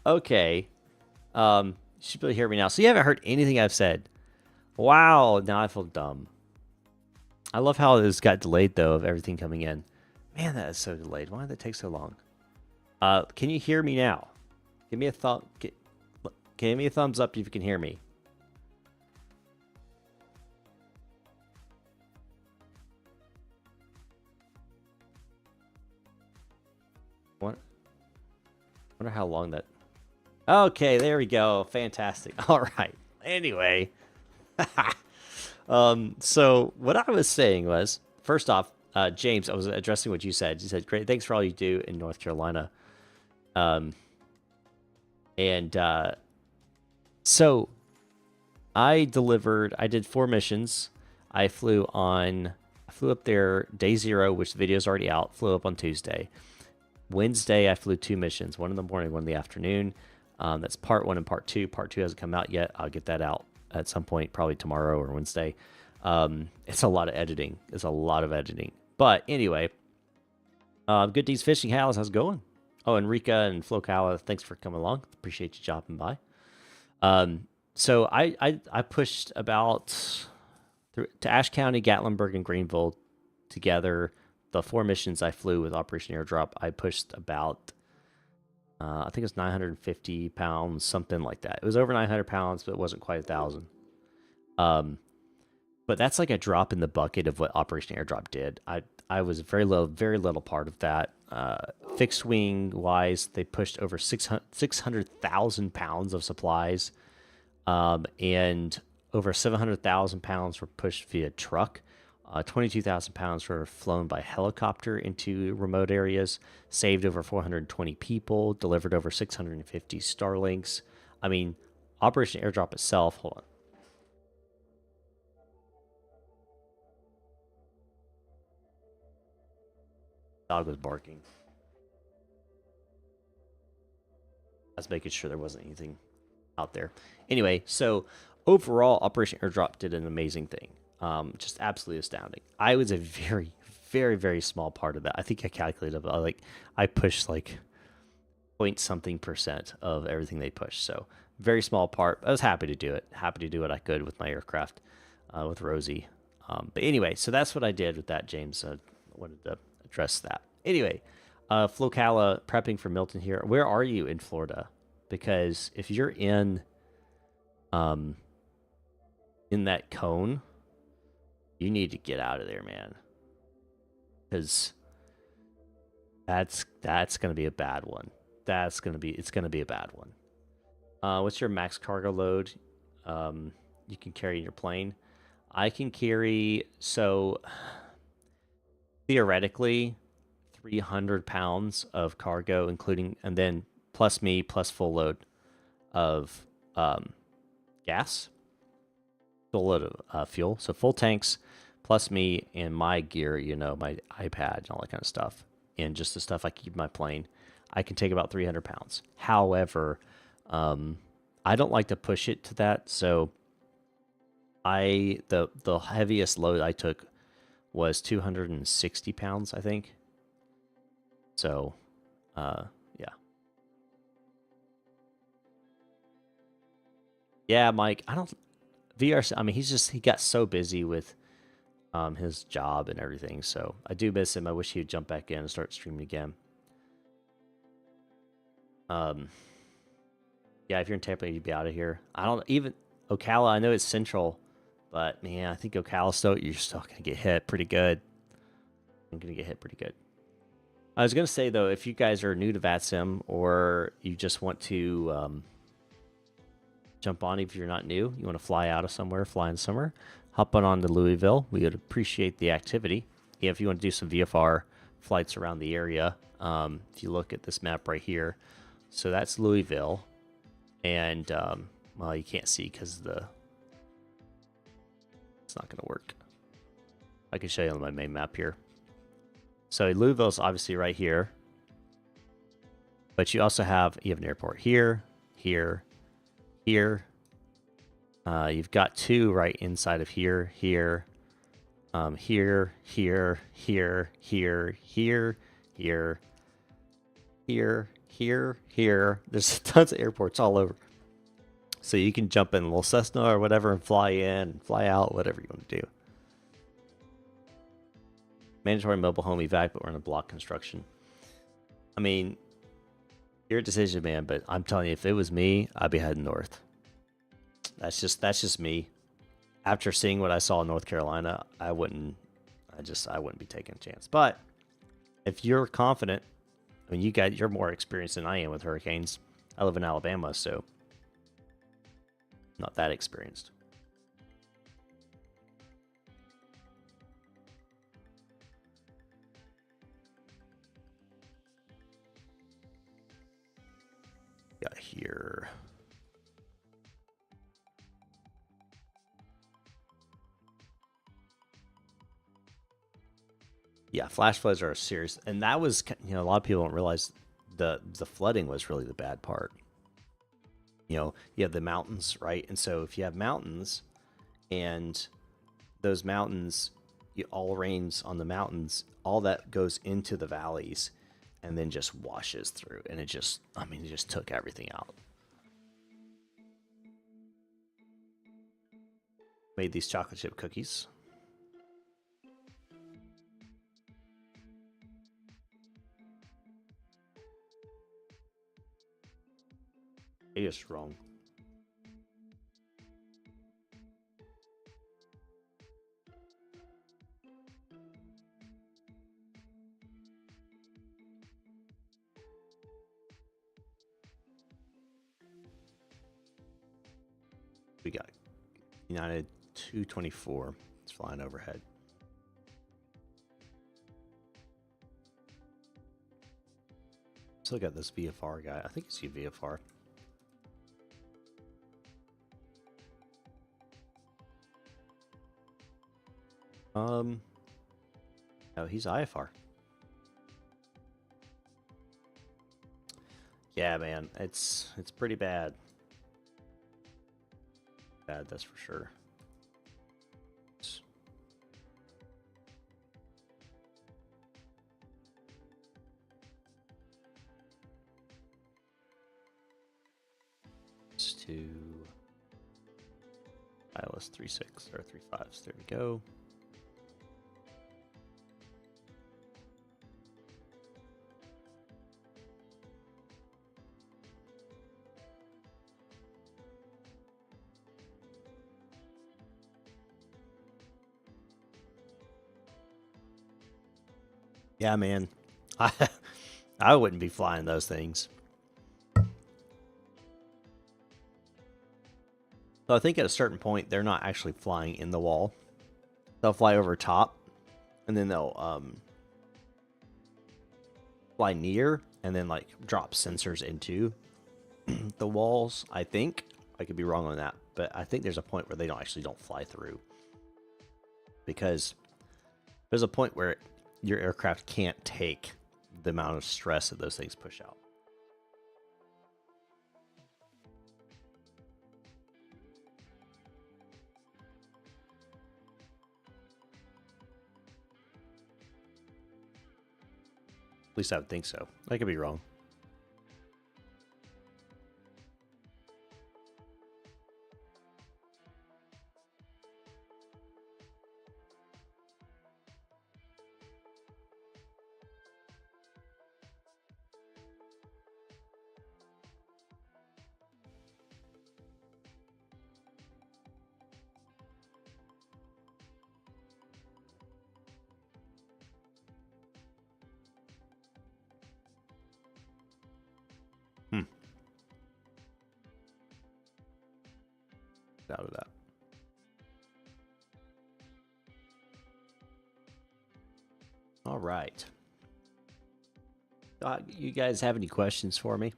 Okay. You should be able to hear me now. So you haven't heard anything I've said. Wow, now I feel dumb. I love how this got delayed, though, of everything coming in. Man, that is so delayed. Why did that take so long? Can you hear me now? Give me a give me a thumbs up if you can hear me. What? Wonder how long that... Okay, there we go. Fantastic. All right. Anyway. So what I was saying was, first off, James, I was addressing what you said. You said, great, thanks for all you do in North Carolina. So I did 4 missions. I flew up there day 0, which the video's already out, flew up on Tuesday. Wednesday, I flew 2 missions, one in the morning, one in the afternoon. That's part 1 and part 2. Part 2 hasn't come out yet. I'll get that out at some point, probably tomorrow or Wednesday. It's a lot of editing. But anyway, Good Deeds Fishing, how's it going? Oh, Enrica and Flocala, thanks for coming along. Appreciate you dropping by. So I pushed about to Ashe County, Gatlinburg, and Greenville together. The 4 missions I flew with Operation Airdrop, I pushed about, I think it was 950 pounds, something like that. It was over 900 pounds, but it wasn't quite 1,000. But that's like a drop in the bucket of what Operation Airdrop did. I was very little part of that. Fixed wing wise, they pushed over 600,000 pounds of supplies, and over 700,000 pounds were pushed via truck. 22,000 pounds were flown by helicopter into remote areas, saved over 420 people, delivered over 650 Starlinks. I mean, Operation Airdrop itself, hold on. Dog was barking. I was making sure there wasn't anything out there. Anyway, so overall, Operation Airdrop did an amazing thing. Just absolutely astounding. I was a very, very, very small part of that. I think I calculated, I pushed like point something % of everything they pushed. So very small part. I was happy to do it. Happy to do what I could with my aircraft, with Rosie. But anyway, so that's what I did with that, James. I wanted to address that. Anyway, Flocala prepping for Milton here. Where are you in Florida? Because if you're in that cone, you need to get out of there, man. Because that's gonna be a bad one. It's gonna be a bad one. What's your max cargo load you can carry in your plane? I can carry, so theoretically 300 pounds of cargo, including, and then plus me, plus full load of gas, full load of fuel. So full tanks, plus me and my gear, you know, my iPad and all that kind of stuff, and just the stuff I keep in my plane. I can take about 300 pounds. However, I don't like to push it to that. So the heaviest load I took was 260 pounds, I think. So, yeah. Yeah, Mike, VR, I mean, he got so busy with his job and everything, so I do miss him. I wish he'd jump back in and start streaming again. Yeah, if you're in Tampa, you'd be out of here. I don't even Ocala. I know it's central, but man, I think Ocala you're still gonna get hit pretty good. I'm gonna get hit pretty good. I was gonna say though, if you guys are new to VATSIM or you just want to jump on, if you're not new, you want to fly out of somewhere, fly in somewhere, hop on to Louisville. We would appreciate the activity. Yeah, if you want to do some VFR flights around the area, if you look at this map right here, so that's Louisville, and well, you can't see because it's not going to work. I can show you on my main map here. So Louisville's obviously right here, but you also have an airport here, here, here. You've got 2 right inside of here, here, here, here, here, here, here, here, here, here. There's tons of airports all over. So you can jump in a little Cessna or whatever and fly in, fly out, whatever you want to do. Mandatory mobile home evac, but we're in a block construction. I mean, your decision, man, but I'm telling you, if it was me, I'd be heading north. That's just me. After seeing what I saw in North Carolina, I wouldn't be taking a chance. But if you're confident, I mean, you're more experienced than I am with hurricanes. I live in Alabama, so not that experienced. Got here. Yeah, flash floods are serious, and that was, a lot of people don't realize the flooding was really the bad part. You have the mountains, right? And so if you have mountains, and those mountains, all rains on the mountains, all that goes into the valleys, and then just washes through, and it just took everything out. Made these chocolate chip cookies. It is wrong. We got United 224. It's flying overhead. Still got this VFR guy. I think it's a VFR. Oh, he's IFR. Yeah, man, it's pretty bad. Bad, that's for sure. To ILS 36 or 35s. There we go. Yeah, man. I wouldn't be flying those things. So I think at a certain point, they're not actually flying in the wall. They'll fly over top, and then they'll fly near, and then like drop sensors into the walls. I think I could be wrong on that, but I think there's a point where they don't fly through, because there's a point where your aircraft can't take the amount of stress that those things push out. At least I would think so. I could be wrong. Out of that. All right. You guys have any questions for me?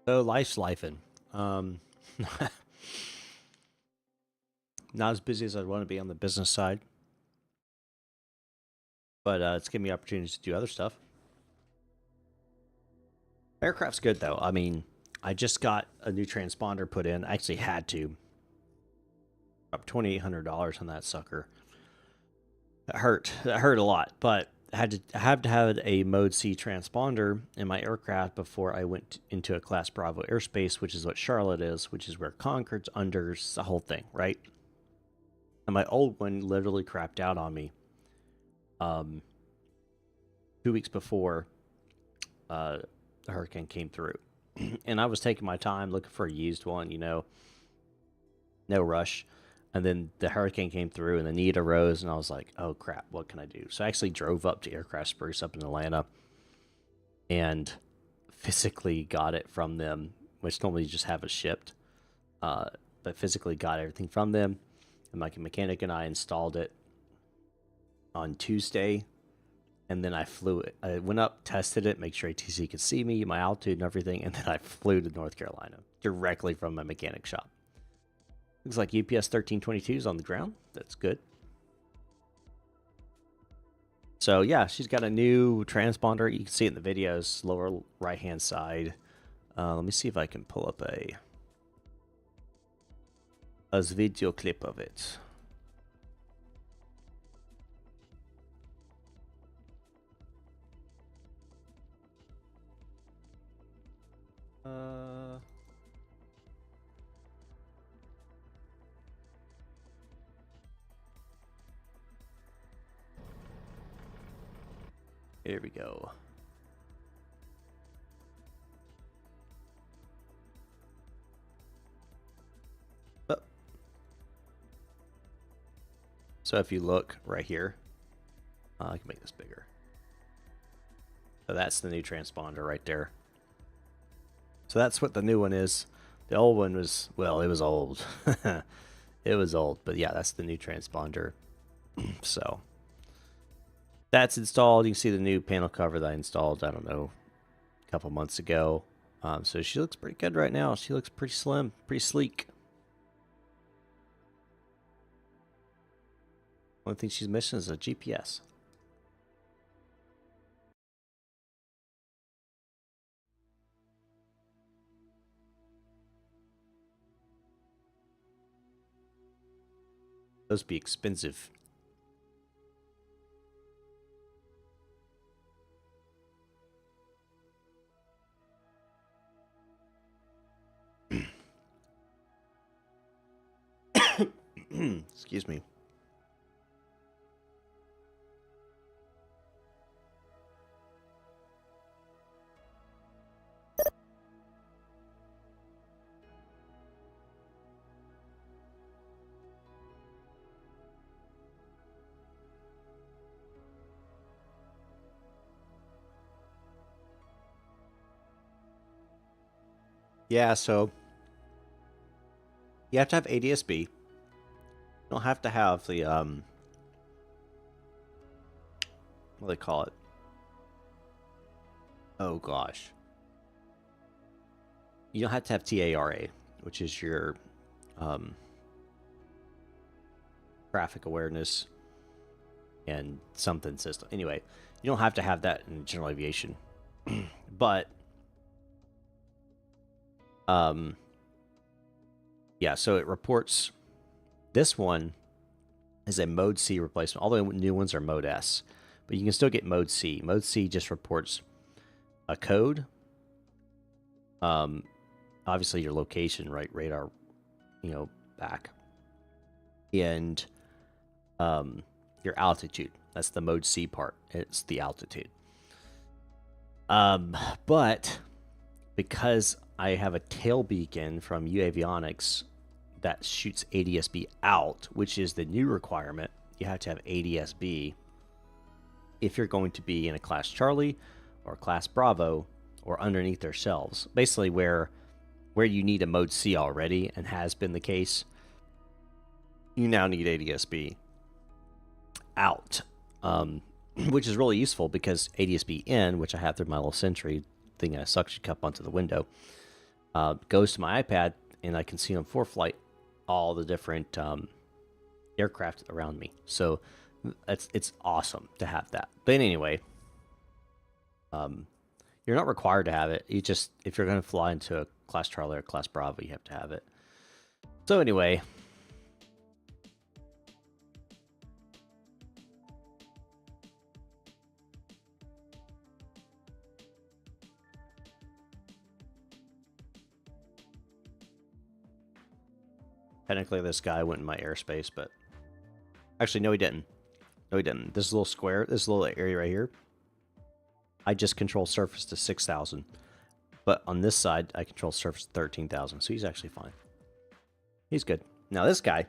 So life's lifing. Um, not as busy as I'd want to be on the business side, but it's giving me opportunities to do other stuff. Aircraft's good though. I mean, I just got a new transponder put in. I actually had to. Up $2,800 on that sucker. That hurt. That hurt a lot, but I had to have a Mode C transponder in my aircraft before I went into a Class Bravo airspace, which is what Charlotte is, which is where Concords, Unders, the whole thing, right? And my old one literally crapped out on me 2 weeks before the hurricane came through. And I was taking my time looking for a used one, no rush. And then the hurricane came through and the need arose, and I was like, oh crap, what can I do? So I actually drove up to Aircraft Spruce up in Atlanta and physically got it from them, which normally you just have it shipped. But physically got everything from them. And my mechanic and I installed it on Tuesday. And then I flew it. I went up, tested it, make sure ATC could see me, my altitude and everything. And then I flew to North Carolina directly from my mechanic shop. Looks like UPS 1322 is on the ground. That's good. So yeah, she's got a new transponder. You can see it in the videos, lower right-hand side. Let me see if I can pull up a video clip of it. Here we go. Oh. So if you look right here, I can make this bigger. So that's the new transponder right there. So that's what the new one is. The old one was, well, it was old. It was old, but yeah, that's the new transponder. So that's installed. You can see the new panel cover that I installed, I don't know, a couple months ago. So she looks pretty good right now. She looks pretty slim, pretty sleek. Only thing she's missing is a GPS. Those be expensive. Excuse me. Yeah, so you have to have ADS-B. You don't have to have the what do they call it? Oh gosh. You don't have to have TARA, which is your traffic awareness and something system. Anyway, you don't have to have that in general aviation. But yeah, so it reports. This one is a Mode C replacement. All the new ones are Mode S, but you can still get Mode C. Mode C just reports a code. Obviously your location, right? Radar, back. And your altitude. That's the Mode C part. It's the altitude. But because I have a tail beacon from UAvionics that shoots ADS-B out, which is the new requirement, you have to have ADS-B if you're going to be in a Class Charlie or Class Bravo or underneath their shelves. Basically where you need a Mode C already, and has been the case, you now need ADS-B out, which is really useful because ADS-B in, which I have through my little Sentry thing, I suction cup onto the window, goes to my iPad, and I can see on ForeFlight all the different aircraft around me. So it's awesome to have that. But anyway, you're not required to have it. You just, if you're going to fly into a Class Charlie or Class Bravo, you have to have it. So anyway, technically this guy went in my airspace, but actually no, he didn't. No, he didn't. This little square, this little area right here, I just control surface to 6,000. But on this side, I control surface to 13,000. So he's actually fine. He's good. Now this guy,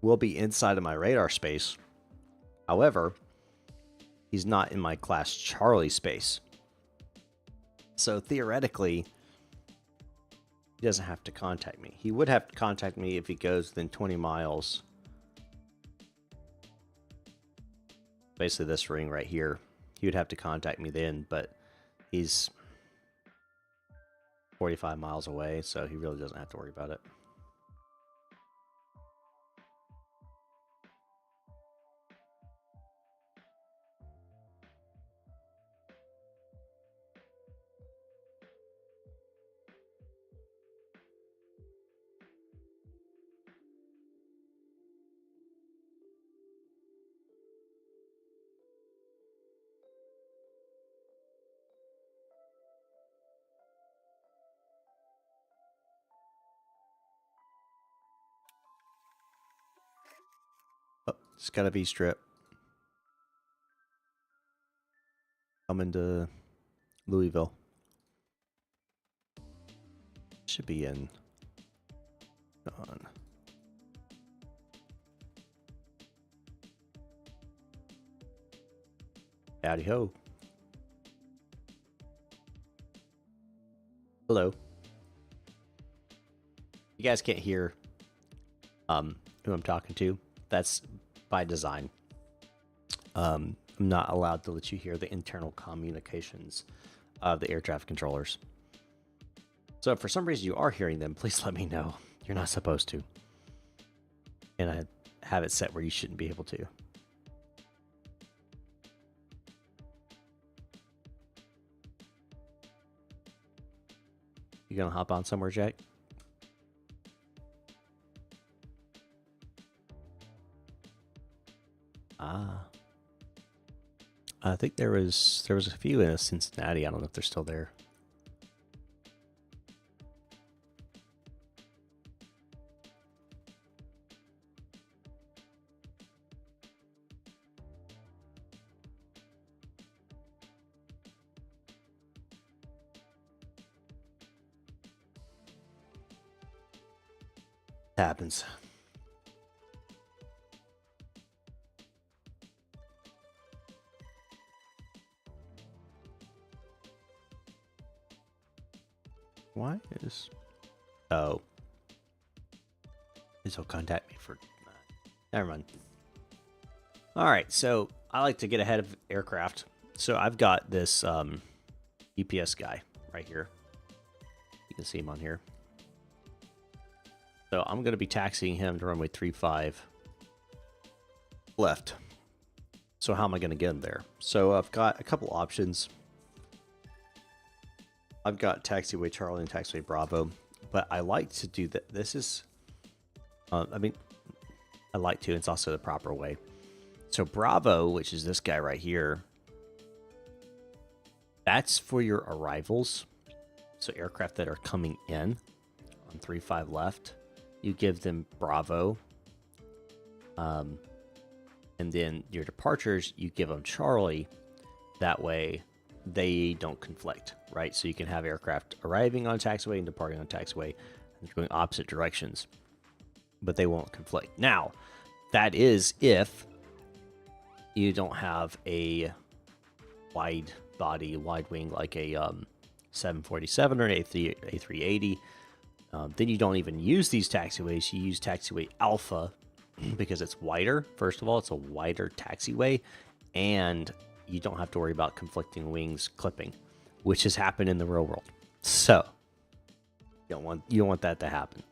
will be inside of my radar space. However, he's not in my Class Charlie space. So theoretically, he doesn't have to contact me. He would have to contact me if he goes within 20 miles. Basically this ring right here. He would have to contact me then, but he's 45 miles away, so he really doesn't have to worry about it. Oh, it's got a V strip. Coming to Louisville. Should be in. On. Howdy ho. Hello. You guys can't hear who I'm talking to. That's by design. I'm not allowed to let you hear the internal communications of the air traffic controllers. So if for some reason you are hearing them, please let me know. You're not supposed to. And I have it set where you shouldn't be able to. You gonna hop on somewhere, Jack? Ah. I think there was a few in Cincinnati. I don't know if they're still there. Happens. Why is... Oh. He'll contact me for... Never mind. Alright, so I like to get ahead of aircraft. So I've got this UPS guy right here. You can see him on here. So I'm going to be taxiing him to runway 35 left. So how am I going to get him there? So I've got a couple options. I've got taxiway Charlie and taxiway Bravo, but I like to do that. This is, I mean, I like to. It's also the proper way. So Bravo, which is this guy right here, that's for your arrivals. So aircraft that are coming in on 35 left, you give them Bravo. And then your departures, you give them Charlie. That way they don't conflict, right? So you can have aircraft arriving on taxiway and departing on taxiway and going opposite directions, but they won't conflict. Now, that is if you don't have a wide body, wide wing like a 747 or an A380. Then you don't even use these taxiways. You use taxiway Alpha because it's wider. First of all, it's a wider taxiway, and you don't have to worry about conflicting wings clipping, which has happened in the real world. So you don't want that to happen.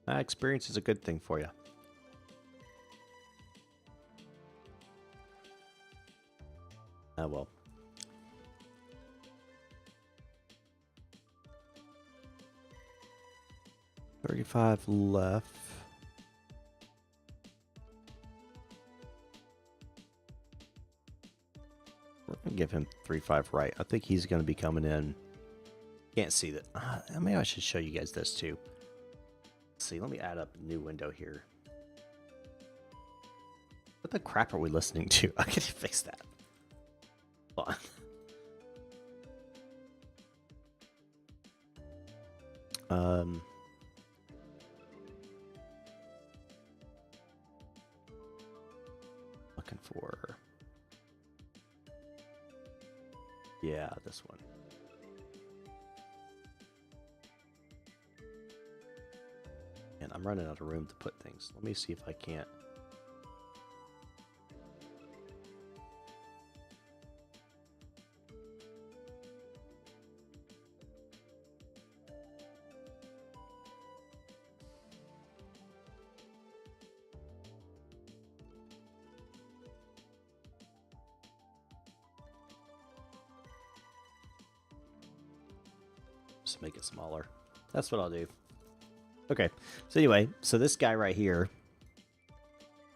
Experience is a good thing for you. Well. 35 left. We're going to give him 3.5 right. I think he's going to be coming in. Can't see that. Maybe I should show you guys this too. Let's see, let me add up a new window here. What the crap are we listening to? I can fix that. Hold on. Looking for... Yeah, this one. And I'm running out of room to put things. Let me see if I can't. Just make it smaller. That's what I'll do. Okay, so anyway, so this guy right here,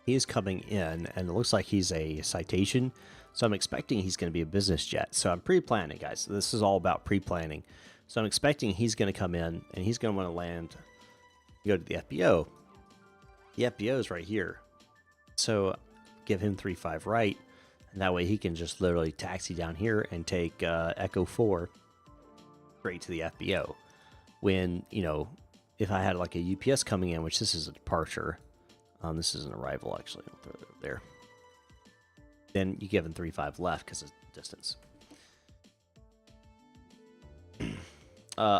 he's coming in, and it looks like he's a Citation, so I'm expecting he's going to be a business jet. So I'm pre-planning, guys. So this is all about pre-planning. So I'm expecting he's going to come in, and he's going to want to land, go to the FBO. The FBO is right here. So give him 3.5 right, and that way he can just literally taxi down here and take Echo 4 straight to the FBO. When, you know, if I had like a UPS coming in, which this is a departure, this is an arrival actually, I'll throw it over there. Then you give him 3.5 left because of distance.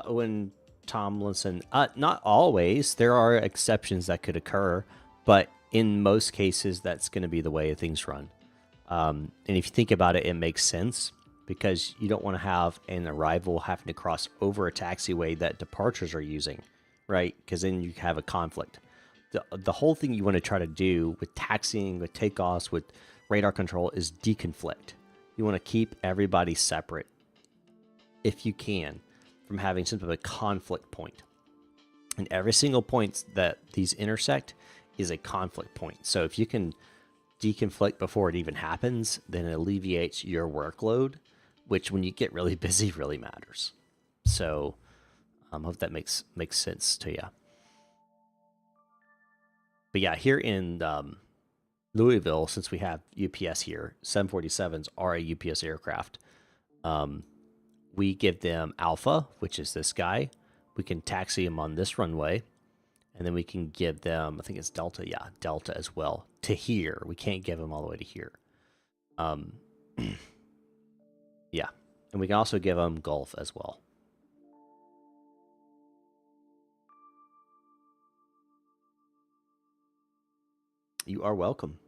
When Tomlinson, not always, there are exceptions that could occur, but in most cases, that's going to be the way things run. And if you think about it, it makes sense because you don't want to have an arrival having to cross over a taxiway that departures are using, right? Because then you have a conflict. The whole thing you want to try to do with taxiing, with takeoffs, with radar control is deconflict. You want to keep everybody separate, if you can, from having some sort of a conflict point. And every single point that these intersect is a conflict point. So if you can deconflict before it even happens, then it alleviates your workload, which when you get really busy really matters. So I hope that makes sense to you. But yeah, here in Louisville, since we have UPS here, 747s are a UPS aircraft. We give them Alpha, which is this guy. We can taxi them on this runway. And then we can give them, I think it's Delta, yeah, Delta as well, to here. We can't give them all the way to here. Yeah, and we can also give them Gulf as well. You are welcome.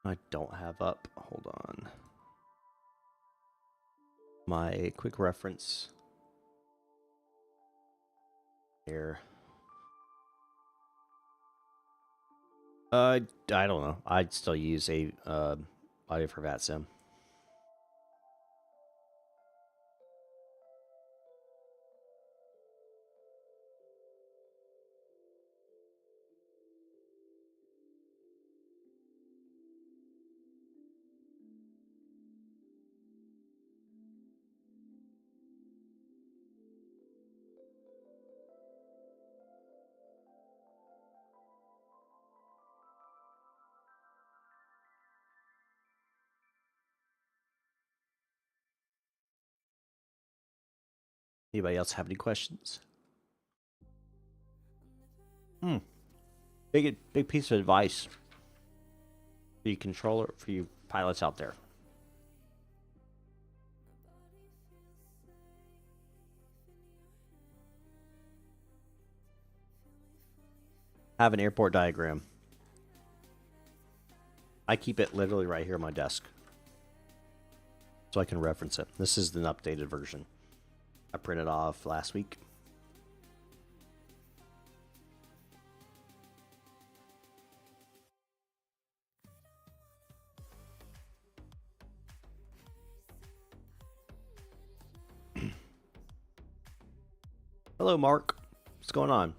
I don't have up, hold on, my quick reference here. I don't know. I'd still use a audio for VATSIM. Anybody else have any questions? Big piece of advice for you controller, for you pilots out there. Have an airport diagram. I keep it literally right here on my desk, so I can reference it. This is an updated version I printed off last week. Hello, Mark. What's going on?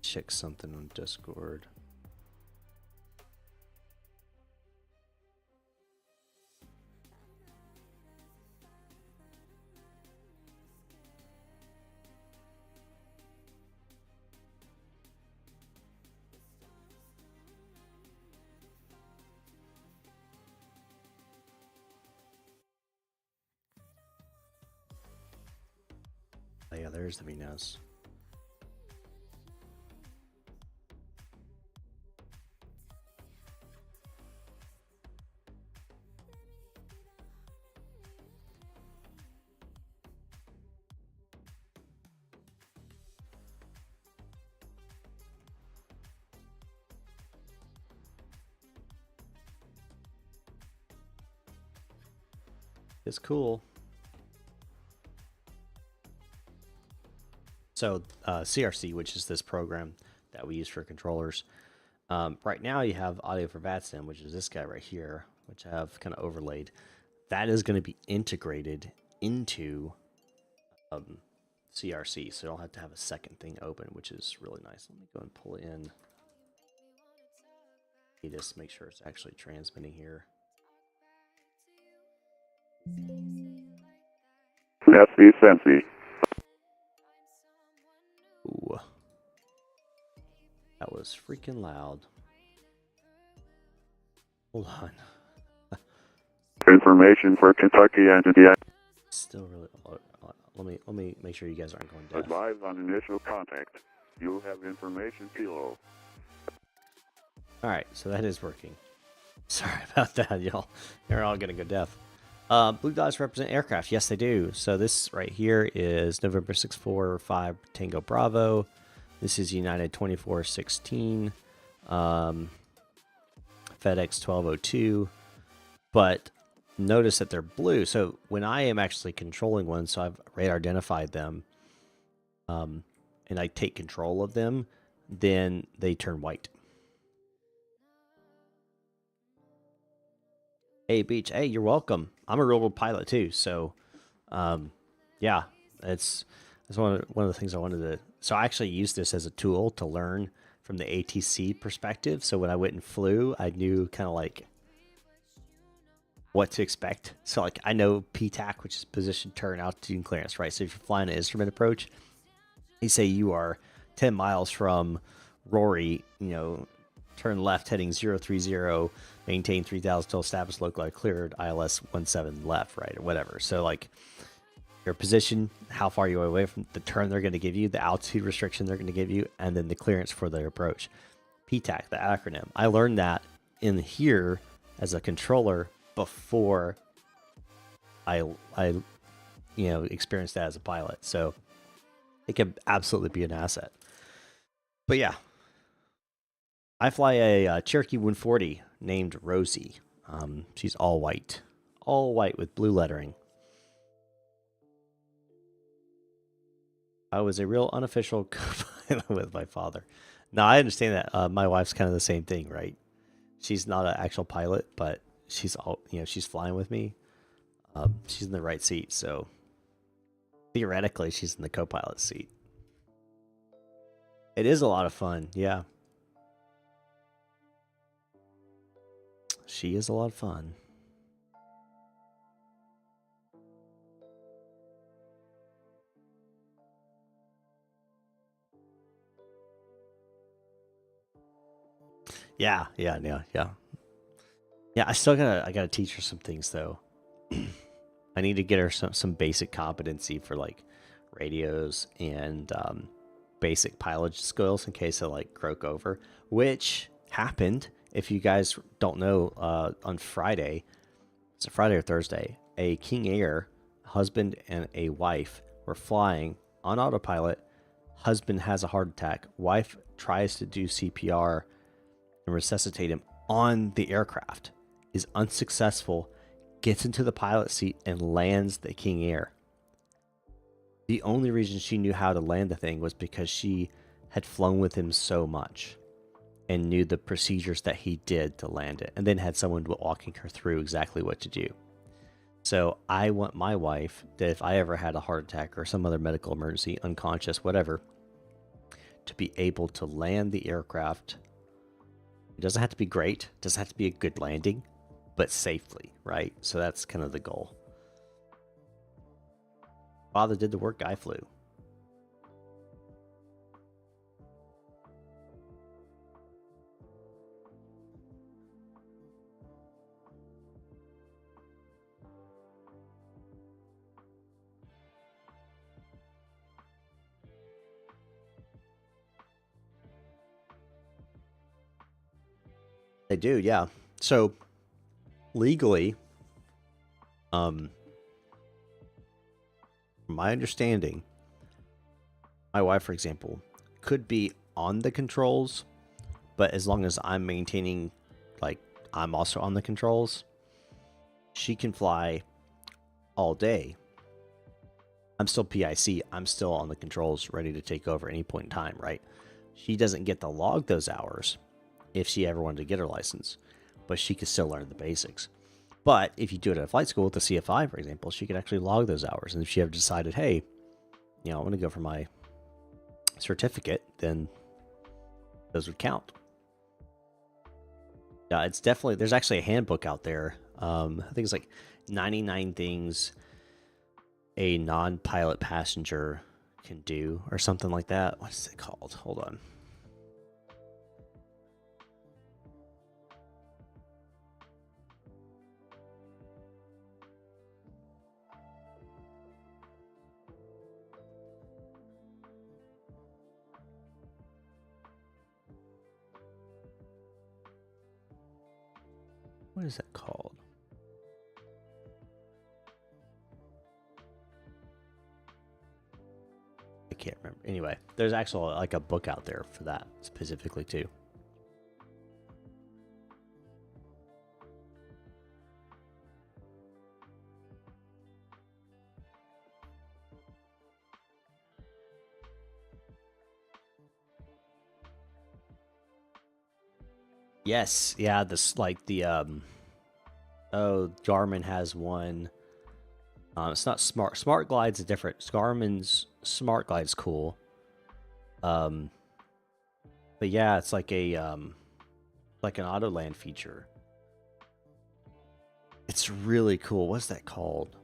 Check something on Discord. Oh yeah, there's the VNAS. It's cool. So CRC, which is this program that we use for controllers. Right now you have audio for VATSIM, which is this guy right here, which I have kind of overlaid. That is going to be integrated into CRC, so you don't have to have a second thing open, which is really nice. Let me go and pull it in. Just make sure it's actually transmitting here. Fancy, fancy. Ooh. That was freaking loud. Hold on. Information for Kentucky entity. Still really. Let me make sure you guys aren't going deaf. Advise on initial contact. You have information below. All right, so that is working. Sorry about that, y'all. You're all gonna go deaf. Blue dots represent aircraft. Yes, they do. So this right here is November 645 Tango Bravo. This is United 2416, FedEx 1202. But notice that they're blue. So when I am actually controlling one, so I've radar identified them, and I take control of them, then they turn white. Hey, Beach. Hey, you're welcome. I'm a real world pilot too, so yeah, that's one of the things I wanted to. So I actually used this as a tool to learn from the ATC perspective. So when I went and flew, I knew kind of like what to expect. So like I know PTAC, which is position, turn, altitude, and clearance, right? So if you're flying an instrument approach, you say you are 10 miles from Rory, turn left heading 030, maintain 3000 till established locally cleared, ILS 17 left, right, or whatever. So like your position, how far you are away from the turn they're going to give you, the altitude restriction they're going to give you, and then the clearance for the approach. PTAC, the acronym. I learned that in here as a controller before I experienced that as a pilot. So it could absolutely be an asset. But yeah, I fly a Cherokee 140 named Rosie. She's all white with blue lettering. I was a real unofficial co-pilot with my father. Now I understand that my wife's kind of the same thing, right? She's not an actual pilot, but she's all she's flying with me. She's in the right seat, so theoretically she's in the co-pilot seat. It is a lot of fun, yeah. She is a lot of fun. Yeah. Yeah, I gotta teach her some things though. I need to get her some basic competency for like radios and basic pilotage skills in case I like croak over, which happened. If you guys don't know, on Friday, it's a Friday or Thursday, a King Air husband and a wife were flying on autopilot. Husband has a heart attack. Wife tries to do CPR and resuscitate him on the aircraft, is unsuccessful, gets into the pilot seat and lands the King Air. The only reason she knew how to land the thing was because she had flown with him so much and knew the procedures that he did to land it, and then had someone walking her through exactly what to do. So I want my wife that if I ever had a heart attack or some other medical emergency, unconscious, whatever, to be able to land the aircraft. It doesn't have to be great, it doesn't have to be a good landing, but safely, right? So that's kind of the goal. Father did the work, I flew. They do, yeah. So legally, from my understanding, my wife, for example, could be on the controls, but as long as I'm maintaining, like, I'm also on the controls, she can fly all day. I'm still PIC. I'm still on the controls, ready to take over at any point in time, right? She doesn't get to log those hours if she ever wanted to get her license, but she could still learn the basics. But if you do it at a flight school with the CFI, for example, she could actually log those hours. And if she ever decided, hey, I want to go for my certificate, then those would count. Yeah, it's definitely, there's actually a handbook out there. I think it's like 99 things a non-pilot passenger can do or something like that. What is it called? Hold on. What is that called? I can't remember. Anyway, there's actually like a book out there for that specifically too. Yes, yeah, this like the Garmin has one. It's not Smart. Smart Glide's different. Garmin's Smart Glide's cool. But yeah, it's like a like an auto land feature. It's really cool. What's that called?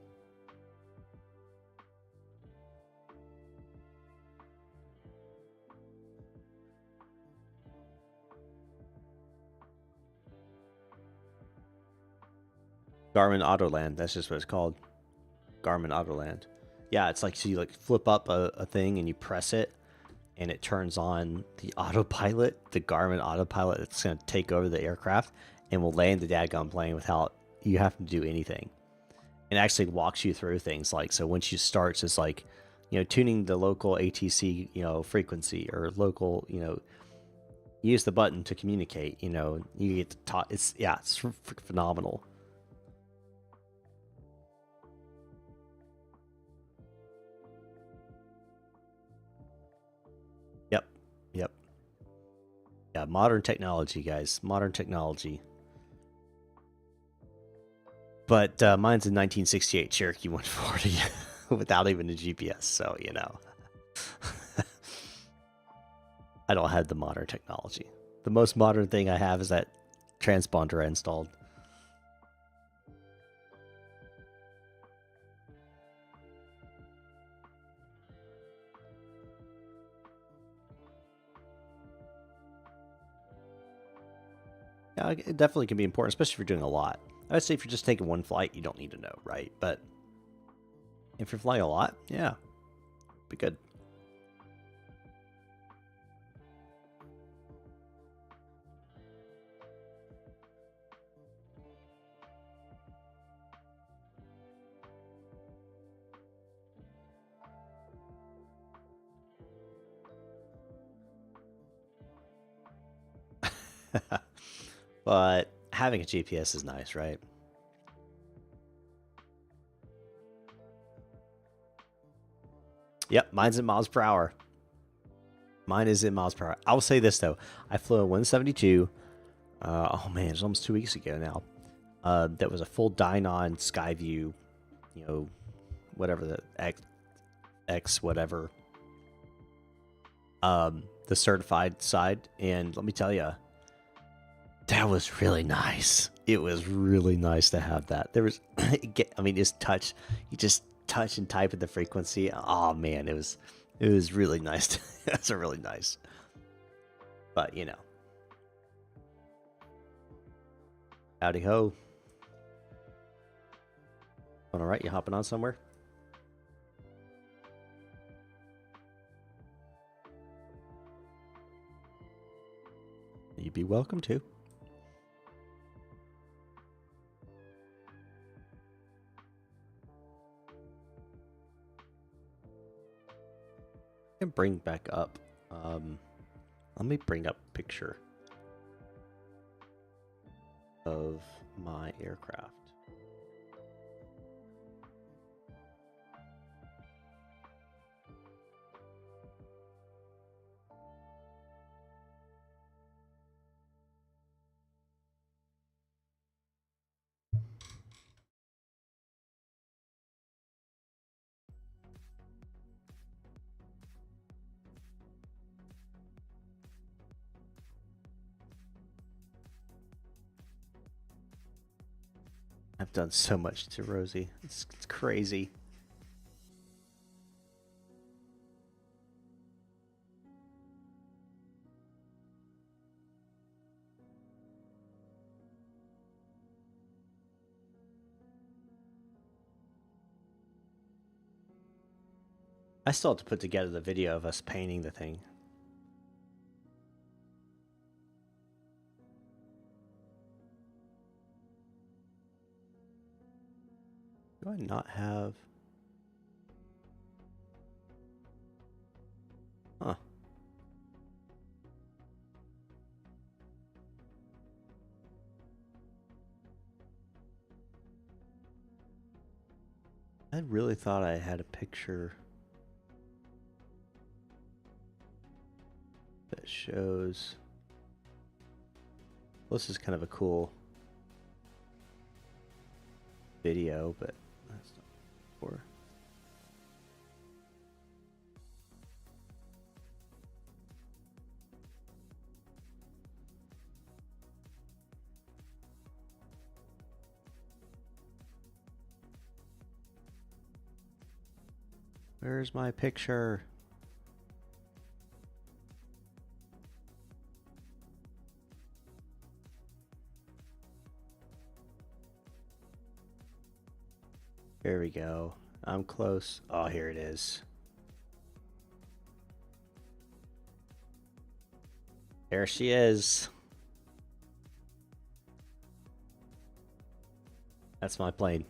Garmin Autoland. That's just what it's called. Garmin Autoland. Yeah, it's like so you like flip up a thing and you press it, and it turns on the autopilot, the Garmin autopilot that's going to take over the aircraft and will land the dadgum plane without you having to do anything. It actually walks you through things like, so when she starts, it's like, tuning the local ATC, frequency or local, use the button to communicate, you get to talk. It's phenomenal. modern technology, guys. Modern technology. But mine's a 1968 Cherokee 140 without even a GPS, so, you know. I don't have the modern technology. The most modern thing I have is that transponder I installed. Yeah, it definitely can be important, especially if you're doing a lot. I'd say if you're just taking one flight, you don't need to know, right? But if you're flying a lot, yeah, be good. But having a GPS is nice, right? Yep, mine's in miles per hour. Mine is in miles per hour. I will say this, though. I flew a 172. Oh, man, it's almost 2 weeks ago now. That was a full Dynon Skyview, you know, whatever the X whatever. The certified side. And let me tell you, that was really nice. It was really nice to have that. There was, I mean, just touch. You just touch and type at the frequency. Oh man, it was really nice. That's a really nice. But you know, howdy ho. All right, you hopping on somewhere? You'd be welcome to. Can bring back up. Let me bring up a picture of my aircraft. I've done so much to Rosie. It's crazy. I still have to put together the video of us painting the thing. Do I not have... Huh. I really thought I had a picture that shows... Well, this is kind of a cool video, but that's not for... Where's my picture? There we go. I'm close. Oh, here it is. There she is. That's my plane.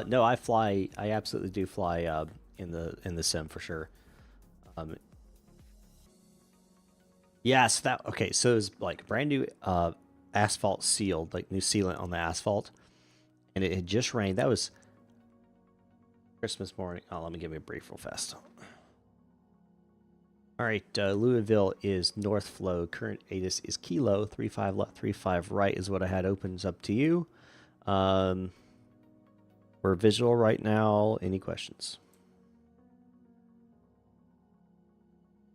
No, I fly. I absolutely do fly in the sim for sure. Yes, that okay. So it's like brand new asphalt sealed, like new sealant on the asphalt, and it had just rained. That was Christmas morning. Oh, let me give you a brief real fast. All right, Louisville is north flow. Current ATIS is kilo 35 left, 35 right is what I had. Opens up to you. We're visual right now. Any questions?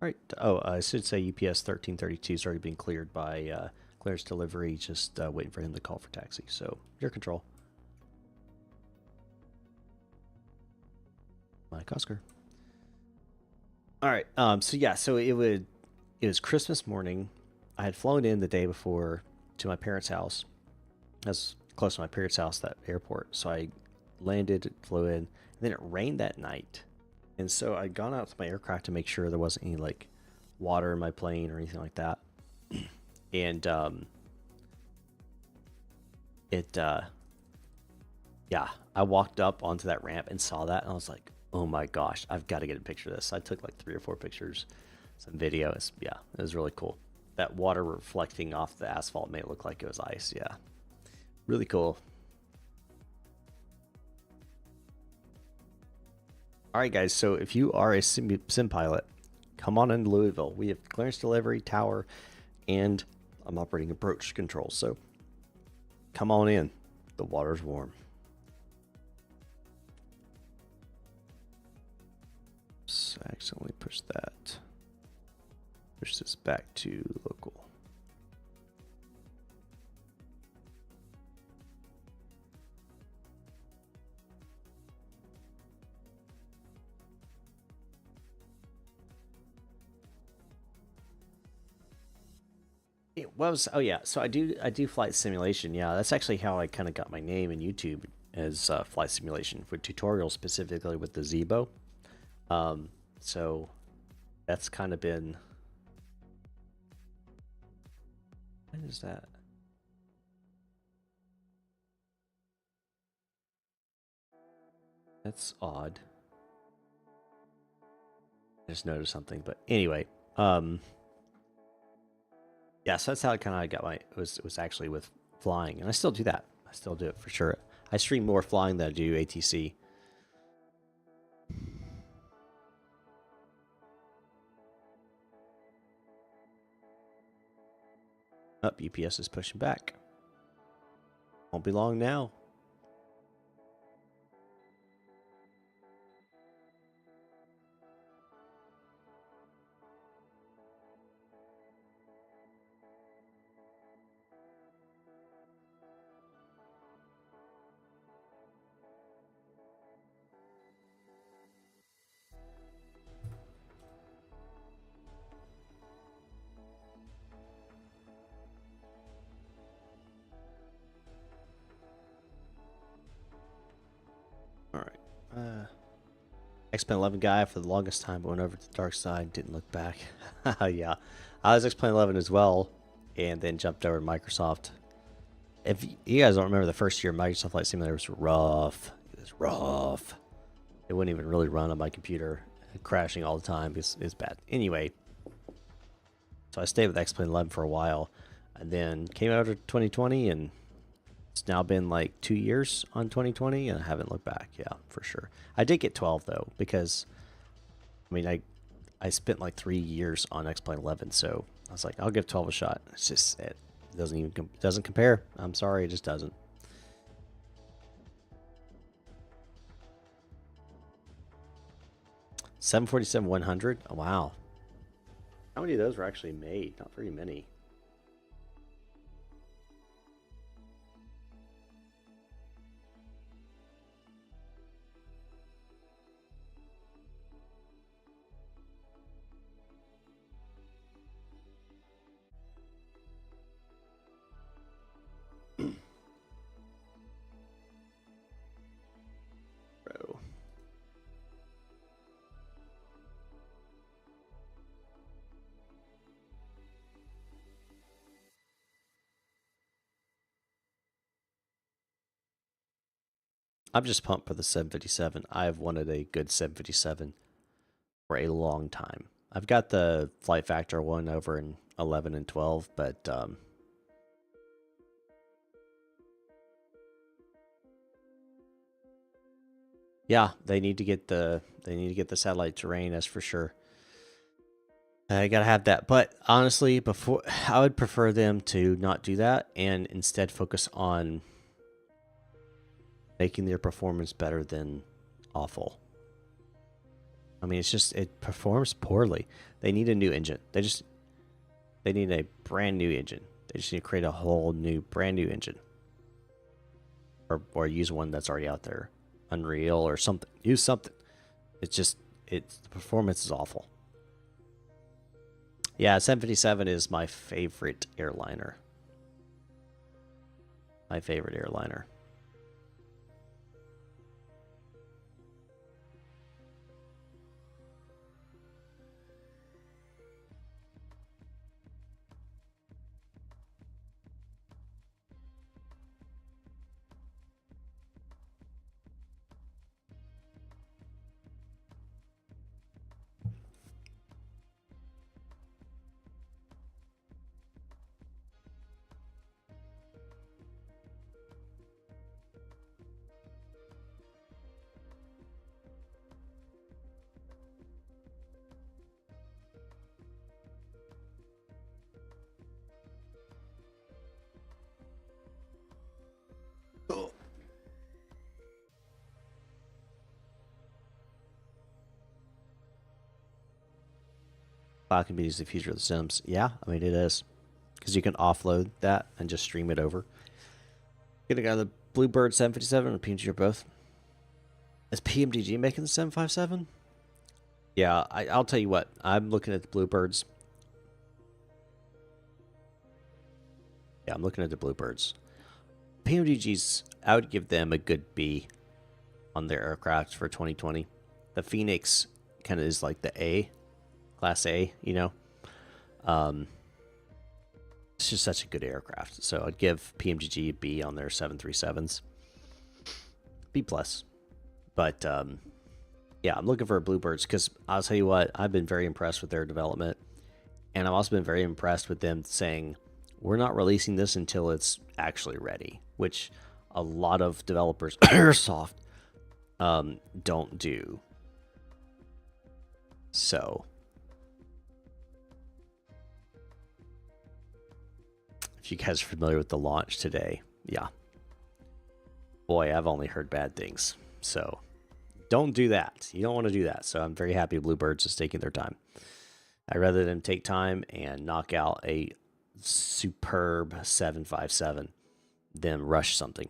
All right. Oh, I should say UPS 1332 has already been cleared by clearance delivery. Just waiting for him to call for taxi. So your control. Mike Oscar. All right. So yeah. So it was Christmas morning. I had flown in the day before to my parents' house. I was close to my parents' house, that airport. So I landed, flew in, and then it rained that night. And so I'd gone out to my aircraft to make sure there wasn't any like water in my plane or anything like that. And yeah, I walked up onto that ramp and saw that, and I was like, oh my gosh, I've got to get a picture of this. I took like 3 or 4 pictures, some video. Yeah, it was really cool. That water reflecting off the asphalt made it look like it was ice. Yeah, really cool. All right, guys, so if you are a sim pilot, come on into Louisville. We have clearance delivery, tower, and I'm operating approach control. So come on in. The water's warm. So I accidentally pushed that. Push this back to local. It was, oh yeah, so I do flight simulation. Yeah, that's actually how I kind of got my name in YouTube, as flight simulation for tutorials, specifically with the Zebo. So that's kind of been, what is that? That's odd. I just noticed something, but anyway, yeah, so that's how I kind of got my, it was actually with flying, and I still do that. I still do it for sure. I stream more flying than I do ATC. Up, UPS is pushing back. Won't be long now. X-Plane 11 guy for the longest time, but went over to the dark side, didn't look back. Yeah, I was X-Plane 11 as well, and then jumped over to Microsoft. If you guys don't remember, the first year Microsoft Flight Simulator was rough. It was rough. It wouldn't even really run on my computer, crashing all the time. It's bad. Anyway, so I stayed with X-Plane 11 for a while, and then came out of 2020, and it's now been like 2 years on 2020, and I haven't looked back. Yeah, for sure. I did get 12 though, because I mean, I spent like 3 years on X-Plane 11, so I was like, I'll give 12 a shot. It's just, it doesn't compare. I'm sorry, it just doesn't. $747-100. Oh, wow. How many of those were actually made? Not very many. Bro. I'm just pumped for the 757. I've wanted a good 757 for a long time. I've got the Flight Factor one over in 11 and 12, but Yeah, they need to get the satellite terrain, that's for sure. I gotta have that. But honestly, before I would prefer them to not do that and instead focus on making their performance better than awful. I mean, it's just it performs poorly. They need a new engine. They need a brand new engine. They just need to create a whole new brand new engine. Or use one that's already out there. Unreal or something. Use something. The performance is awful. Yeah, 757 is my favorite airliner. My favorite airliner. Cloud computing is the future of the Sims. Yeah, I mean it is, because you can offload that and just stream it over. Gonna go the Bluebird 757 or PMDG or both. Is PMDG making the 757? Yeah, I'll tell you what. I'm looking at the Bluebirds. Yeah, I'm looking at the Bluebirds. PMDG's, I would give them a good B on their aircraft for 2020. The Phoenix kind of is like the A, Class A, you know. It's just such a good aircraft. So I'd give PMGG a B on their 737s. B plus. But yeah, I'm looking for Bluebirds because I'll tell you what, I've been very impressed with their development. And I've also been very impressed with them saying, we're not releasing this until it's actually ready, which a lot of developers, Airsoft, don't do. So, if you guys are familiar with the launch today, yeah. Boy, I've only heard bad things. So, don't do that. You don't want to do that. So, I'm very happy Bluebirds is taking their time. I'd rather them take time and knock out a superb 757 than rush something.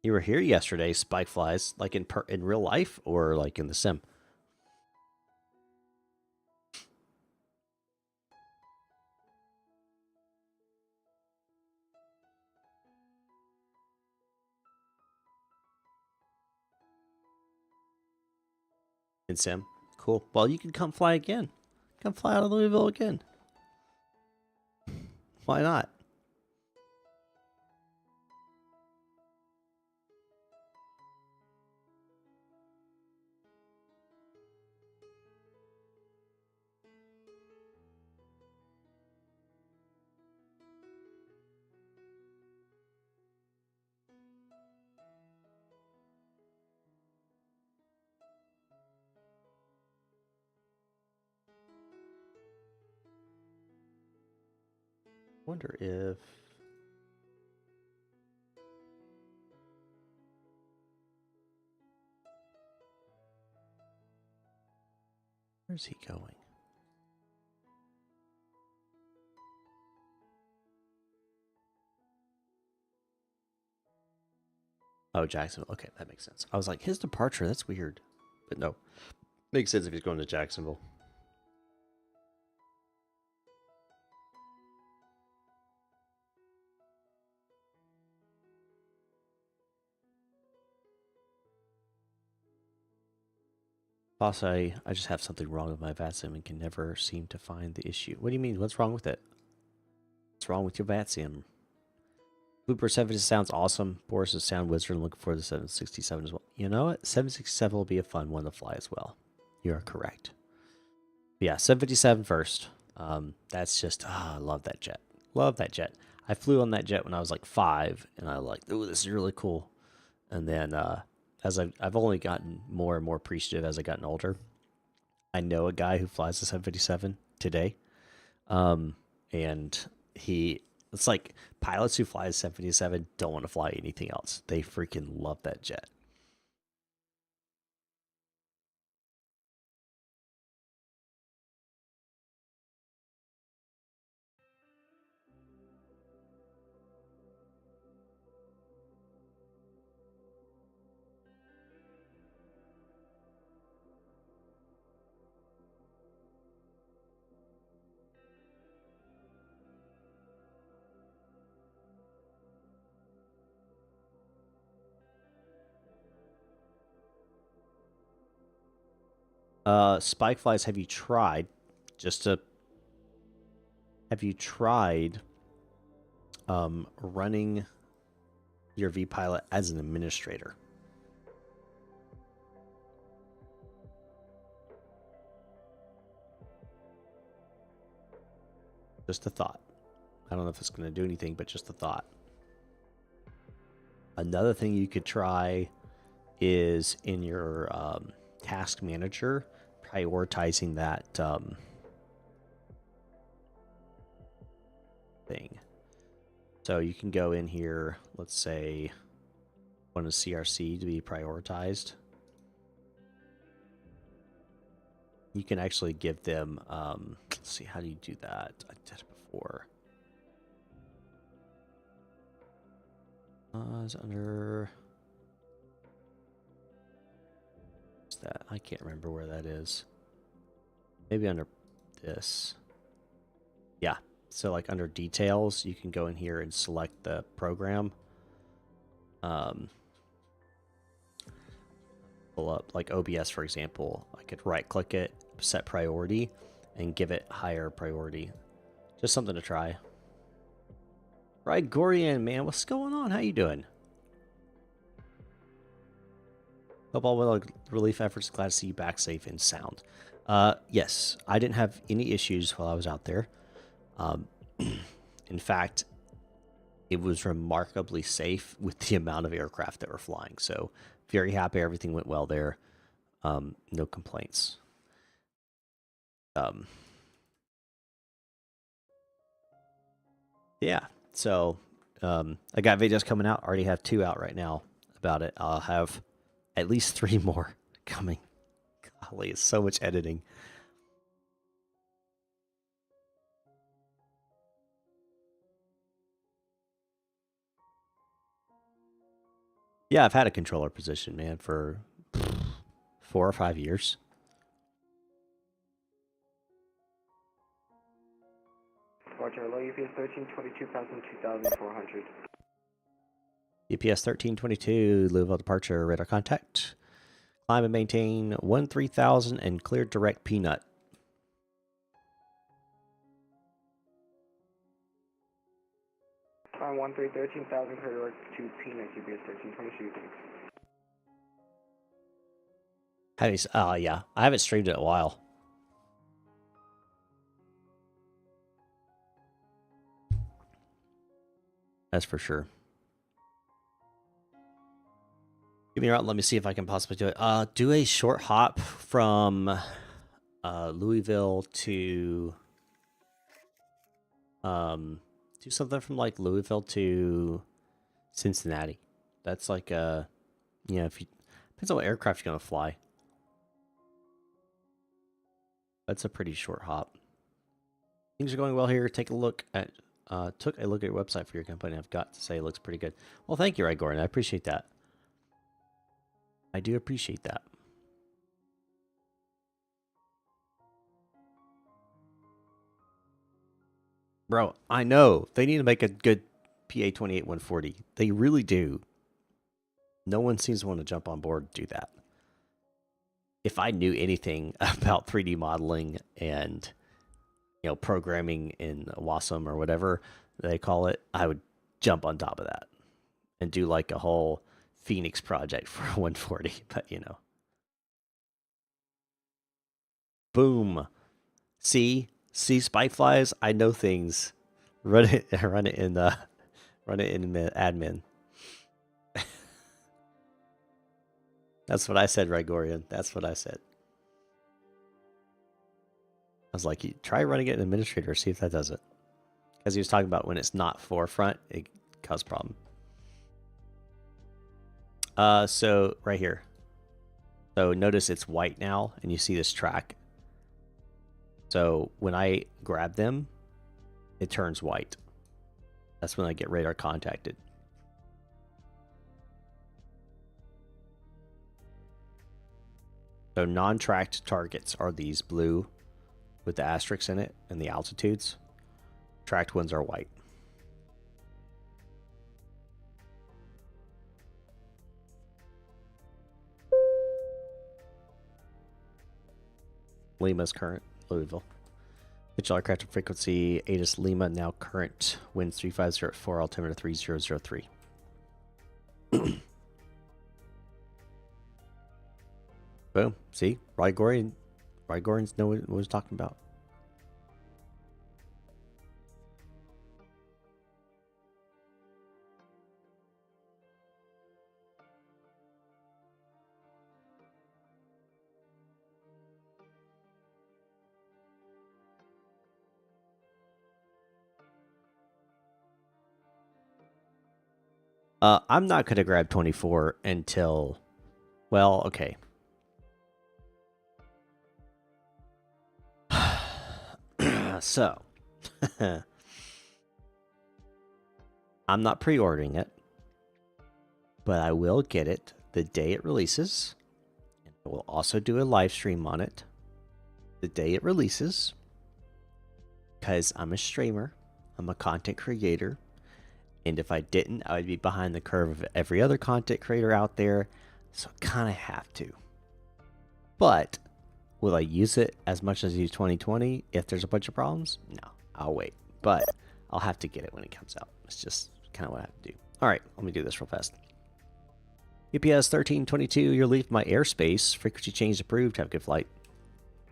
You were here yesterday, Spike Flies, like in real life or like in the sim? In sim? Cool. Well, you can come fly again. Come fly out of Louisville again. Why not? Wonder if where's he going? Oh, Jacksonville. Okay, that makes sense. I was like, his departure, that's weird. But no. Makes sense if he's going to Jacksonville. Boss, I just have something wrong with my VATSIM and can never seem to find the issue. What do you mean? What's wrong with it? What's wrong with your VATSIM? Blooper 70 sounds awesome. Boris is sound wizard. I'm looking for the 767 as well. You know what? 767 will be a fun one to fly as well. You are correct. But yeah, 757 first. That's just, I love that jet. Love that jet. I flew on that jet when I was like 5, and I was like, "Ooh, this is really cool." And then as I've only gotten more and more appreciative as I gotten older. I know a guy who flies the 757 today, and it's like pilots who fly the 757 don't want to fly anything else. They freaking love that jet. Spike flies, have you tried running your vPilot as an administrator? Just a thought. I don't know if it's going to do anything, but just a thought. Another thing you could try is in your task manager, prioritizing that thing. So you can go in here, let's say, want a CRC to be prioritized. You can actually give them, let's see, how do you do that? I did it before. It's under... What's that? I can't remember where that is. Maybe under this. Yeah. So like under details, you can go in here and select the program. Pull up like OBS, for example. I could right click it, set priority, and give it higher priority. Just something to try. Right, Gorian, man, what's going on? How you doing? Hope all well. Relief efforts. Glad to see you back safe and sound. Yes, I didn't have any issues while I was out there. In fact, it was remarkably safe with the amount of aircraft that were flying. So very happy everything went well there. No complaints. Yeah, so I got videos coming out. I already have 2 out right now about it. I'll have at least 3 more coming. Golly, it's so much editing. Yeah, I've had a controller position, man, for 4 or 5 years. Roger, low UPS 1322, passing 2,400. UPS 1322, Louisville departure, radar contact. Climb and maintain 13,000 and clear direct peanut. Climb 13,000, clear direct to peanut, UPS 1322, thanks. Yeah, I haven't streamed it in a while. That's for sure. Give me a route. Let me see if I can possibly do it. Do a short hop from Louisville to do something from like Louisville to Cincinnati. That's like if you depends on what aircraft you're gonna fly. That's a pretty short hop. Things are going well here. Take a look at took a look at your website for your company. I've got to say it looks pretty good. Well, thank you, Gordon. I appreciate that. I do appreciate that. Bro, I know. They need to make a good PA-28 140. They really do. No one seems to want to jump on board and do that. If I knew anything about 3D modeling and programming in VATSIM or whatever they call it, I would jump on top of that and do like a whole Phoenix project for 140. But boom. See spike flies. I know things. Run it in admin. That's what I said, Rigorian. That's what I said. I was like, try running it in administrator, see if that does it. Because he was talking about when it's not forefront, it causes problem. So right here. So notice it's white now, and you see this track. So when I grab them, it turns white. That's when I get radar contacted. So non-tracked targets are these blue with the asterisks in it and the altitudes. Tracked ones are white. Lima's current, Louisville. Pitch aircraft frequency, ATIS Lima, now current, winds 350 at 4, altimeter 3003. Boom. See? Rigorians know what I was talking about. I'm not going to grab 24 until, well, okay. So, I'm not pre-ordering it, but I will get it the day it releases. And I will also do a live stream on it the day it releases, because I'm a streamer, I'm a content creator, and if I didn't, I would be behind the curve of every other content creator out there, so I kind of have to. But will I use it as much as I use 2020 if there's a bunch of problems? No, I'll wait. But I'll have to get it when it comes out. It's just kind of what I have to do. All right, let me do this real fast. UPS 1322, you're leaving my airspace. Frequency change approved. Have a good flight.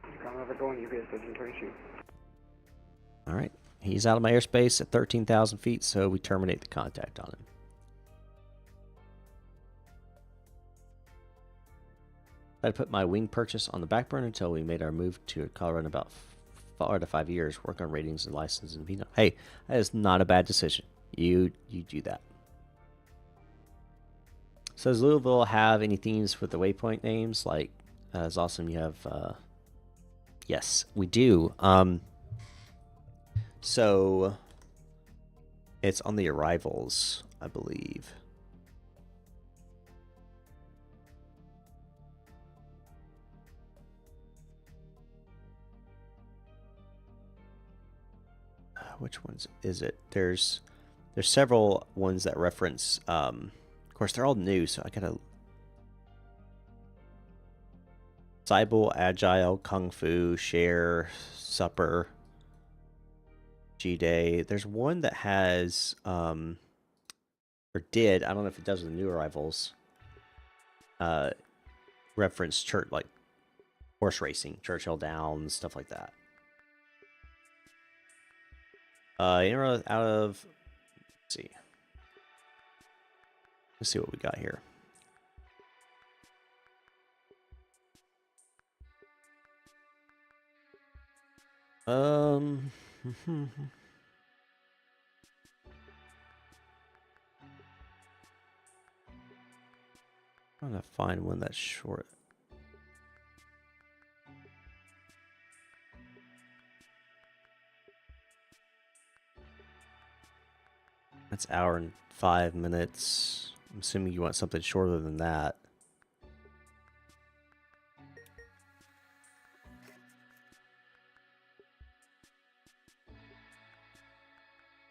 I'm over going UPS 1322. All right. He's out of my airspace at 13,000 feet, so we terminate the contact on him. I had to put my wing purchase on the back burner until we made our move to Colorado in about 4 to 5 years. Work on ratings and license and VNO. Hey, that is not a bad decision. You do that. So does Louisville have any themes with the waypoint names? Like, it's awesome you have... yes, we do. So it's on the arrivals, I believe. Which ones is it? There's several ones that reference. Of course, they're all new, so I gotta. Cybele, Agile, Kung Fu, Share, Supper, G-Day. There's one that has, or did, I don't know if it does with the new arrivals, reference church, like horse racing, Churchill Downs, stuff like that. Out of, let's see what we got here. I'm trying to find one that's short. That's hour and 5 minutes. I'm assuming you want something shorter than that.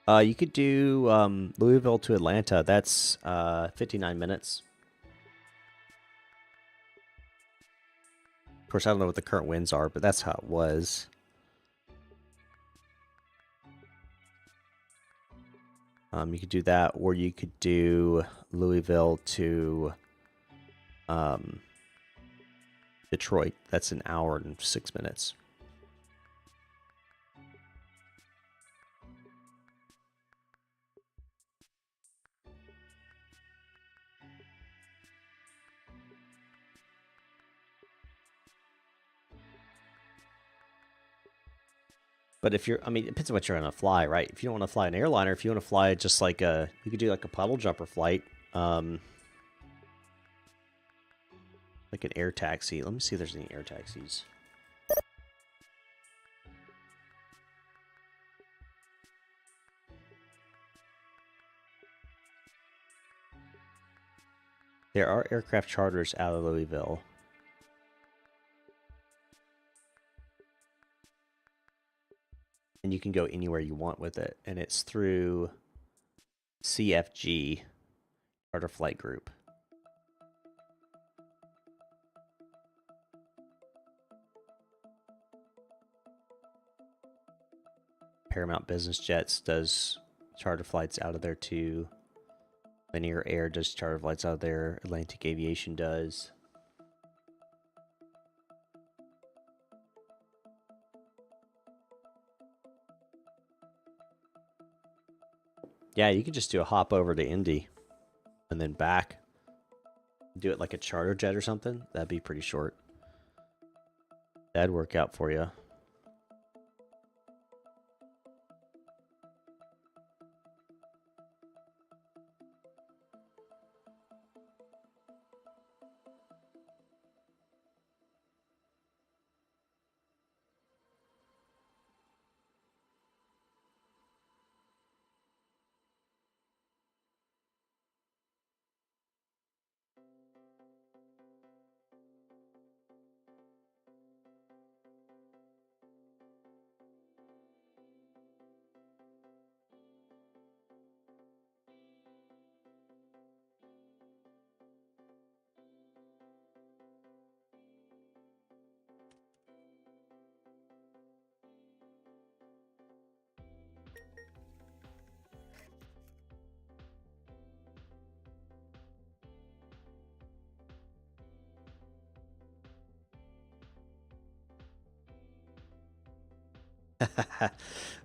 You could do Louisville to Atlanta. That's 59 minutes. Of course, I don't know what the current winds are, but that's how it was. You could do that, or you could do Louisville to Detroit. That's an hour and 6 minutes. But if you're, I mean, it depends on what you're going to fly, right? If you don't want to fly an airliner, if you want to fly just like a, you could do like a puddle jumper flight, like an air taxi. Let me see if there's any air taxis. There are aircraft charters out of Louisville. And you can go anywhere you want with it. And it's through CFG, Charter Flight Group. Paramount Business Jets does charter flights out of there too. Linear Air does charter flights out there. Atlantic Aviation does. Yeah, you can just do a hop over to Indy and then back. Do it like a charter jet or something. That'd be pretty short. That'd work out for you.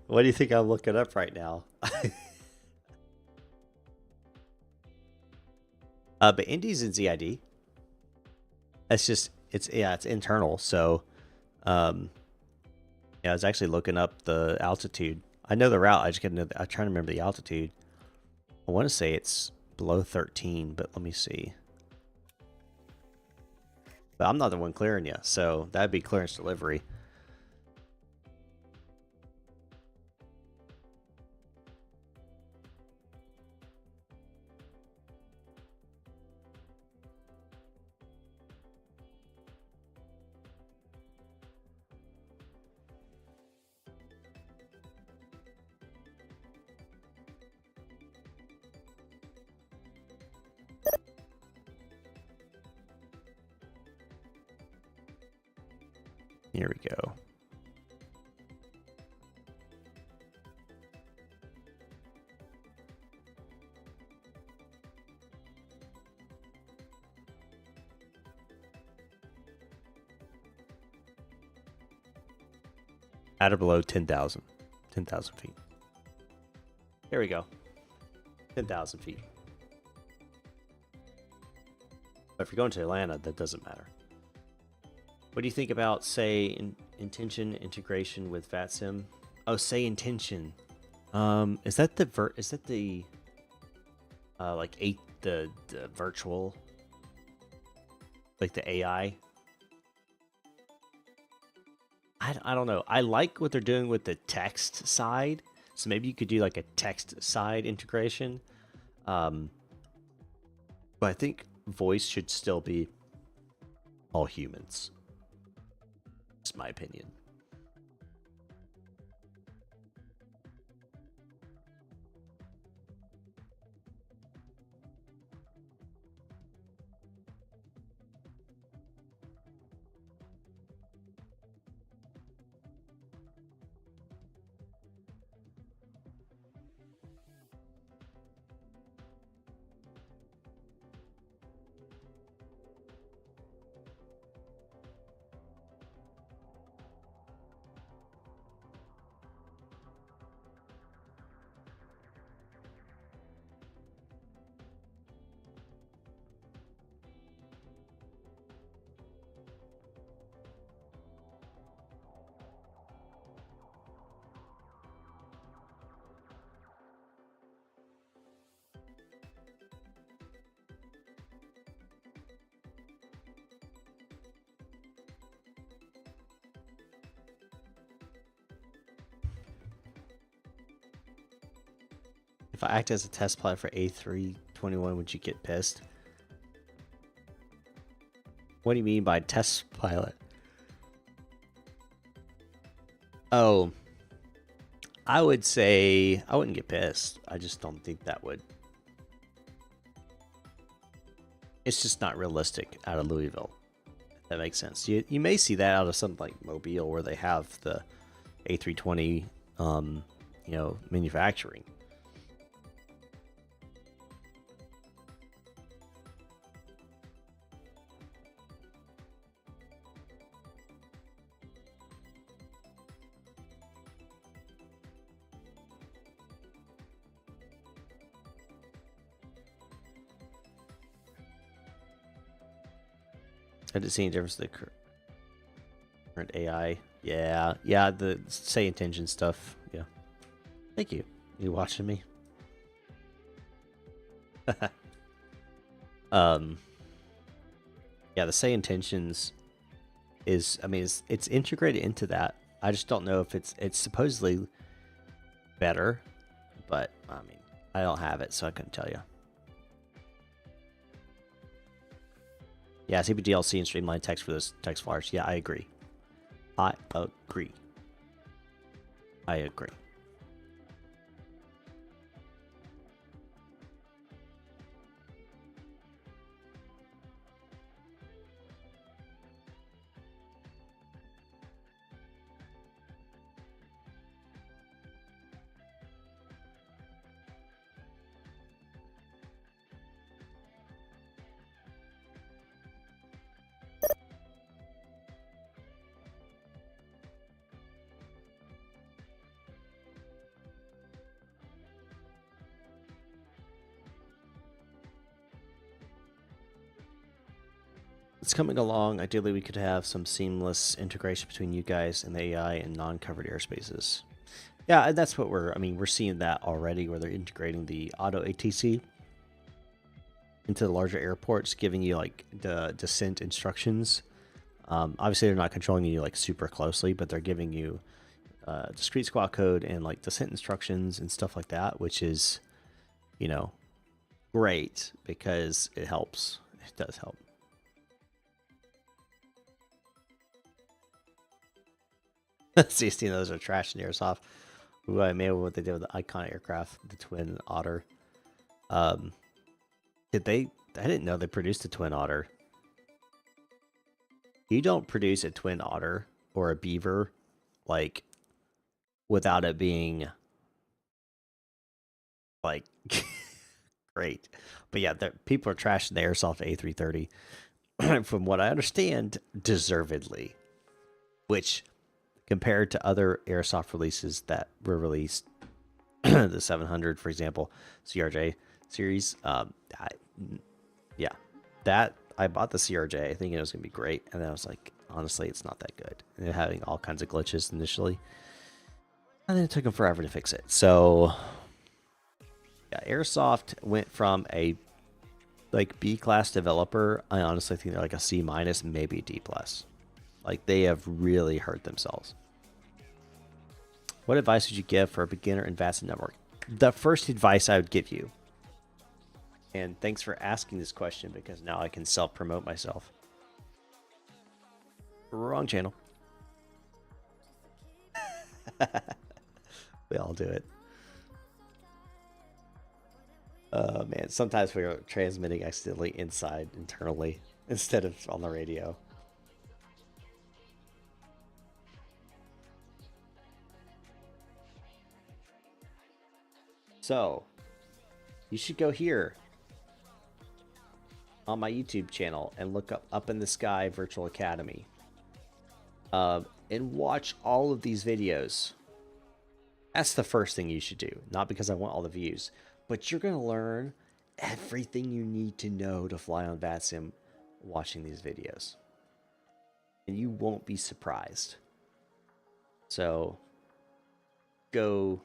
What do you think I'm looking up right now? But Indy's in ZID. It's just it's internal. So, yeah, I was actually looking up the altitude. I know the route. I just gotta know. I'm trying to remember the altitude. I want to say it's below 13, but let me see. But I'm not the one clearing you, so that'd be clearance delivery. Here we go. At or below 10,000. 10,000 feet. Here we go. 10,000 feet. But if you're going to Atlanta, that doesn't matter. What do you think about, say, intention integration with VATSIM? Oh, say intention. Is that the like the virtual, like the AI? I don't know. I like what they're doing with the text side. So maybe you could do like a text side integration. But I think voice should still be all humans. That's my opinion. If I act as a test pilot for A321, would you get pissed? What do you mean by test pilot? Oh, I would say I wouldn't get pissed. I just don't think that would. It's just not realistic out of Louisville. If that makes sense. You may see that out of something like Mobile, where they have the A320, manufacturing. I didn't see any difference in the current AI. Yeah, the say intention stuff. Yeah. Thank you. You watching me? Yeah, the say intentions is, I mean, it's integrated into that. I just don't know if it's supposedly better, but I mean, I don't have it, so I couldn't tell you. Yeah, CBDLC and streamline text for those text flyers. Yeah, I agree. I agree. It's coming along. Ideally, we could have some seamless integration between you guys and the AI and non-covered airspaces. Yeah, and that's what we're seeing that already, where they're integrating the auto ATC into the larger airports, giving you like the descent instructions. Obviously, they're not controlling you like super closely, but they're giving you discrete squawk code and like descent instructions and stuff like that, which is, great because it helps. It does help. CST, those are trash in airsoft. Ooh, I made what they did with the Icon aircraft, the Twin Otter. Did they? I didn't know they produced a Twin Otter. You don't produce a Twin Otter or a Beaver, like, without it being, like, great. But yeah, people are trashing the airsoft A330, from what I understand, deservedly. Which, compared to other airsoft releases that were released, the 700, for example, CRJ series, I bought the CRJ thinking it was gonna be great, and then I was like, honestly, it's not that good. And having all kinds of glitches initially, and then it took them forever to fix it. So yeah, airsoft went from a like B class developer. I honestly think they're like a C minus, maybe a D plus. Like, they have really hurt themselves. What advice would you give for a beginner in VATSIM network? The first advice I would give you, and thanks for asking this question because now I can self-promote myself. Wrong channel. We all do it. Oh man, sometimes we're transmitting accidentally internally instead of on the radio. So, you should go here on my YouTube channel and look up in the Sky Virtual Academy, and watch all of these videos. That's the first thing you should do. Not because I want all the views, but you're going to learn everything you need to know to fly on VATSIM watching these videos. And you won't be surprised. So, go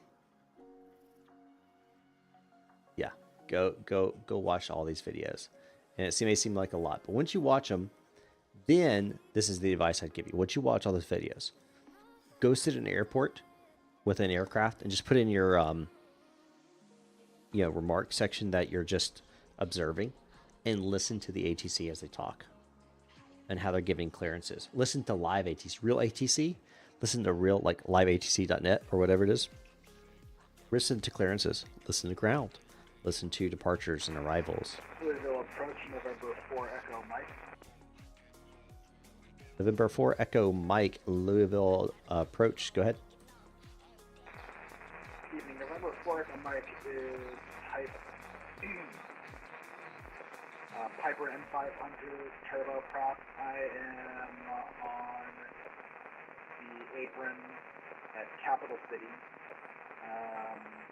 watch all these videos. And it may seem like a lot, but once you watch them, then this is the advice I'd give you. Once you watch all those videos, go sit in an airport with an aircraft and just put in your remark section that you're just observing, and listen to the ATC as they talk and how they're giving clearances. Listen to live ATC, real ATC. Listen to real, like, liveatc.net or whatever it is. Listen to clearances. Listen to ground. Listen to departures and arrivals. Louisville approach, November 4 Echo Mike. November 4 Echo Mike, Louisville approach. Go ahead. Evening, November 4 Echo Mike is type Piper M500 turboprop. I am on the apron at Capital City.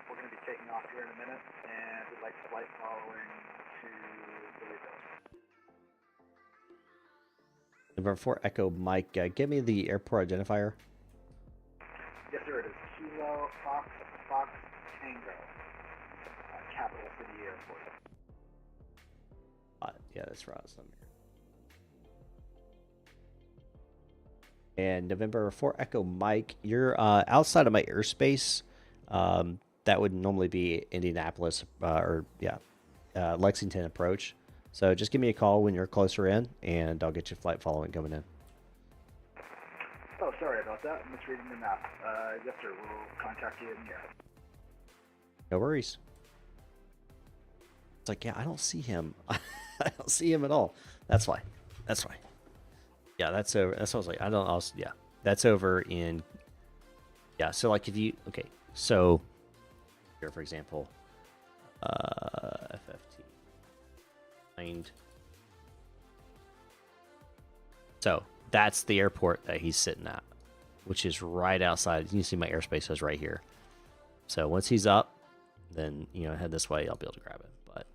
We're going to be taking off here in a minute, and we'd like flight following to Louisville. November 4 Echo Mike, give me the airport identifier. Yes, sir. It is Kilo Fox Tango, Capital City Airport. Yeah, that's right. And November 4 Echo Mike, you're outside of my airspace. That would normally be Indianapolis Lexington approach. So just give me a call when you're closer in, and I'll get you flight following coming in. Oh, sorry about that. I'm misreading the map. Yes, sir. We'll contact you in the air. No worries. It's like, yeah, I don't see him. I don't see him at all. That's why. That's why. Yeah, that's over. That's what I was like. I don't also, yeah. That's over in, yeah. So like if you, okay. So here, for example, FFT. Find. So that's the airport that he's sitting at, which is right outside. You can see my airspace is right here. So once he's up, then, head this way. I'll be able to grab him. But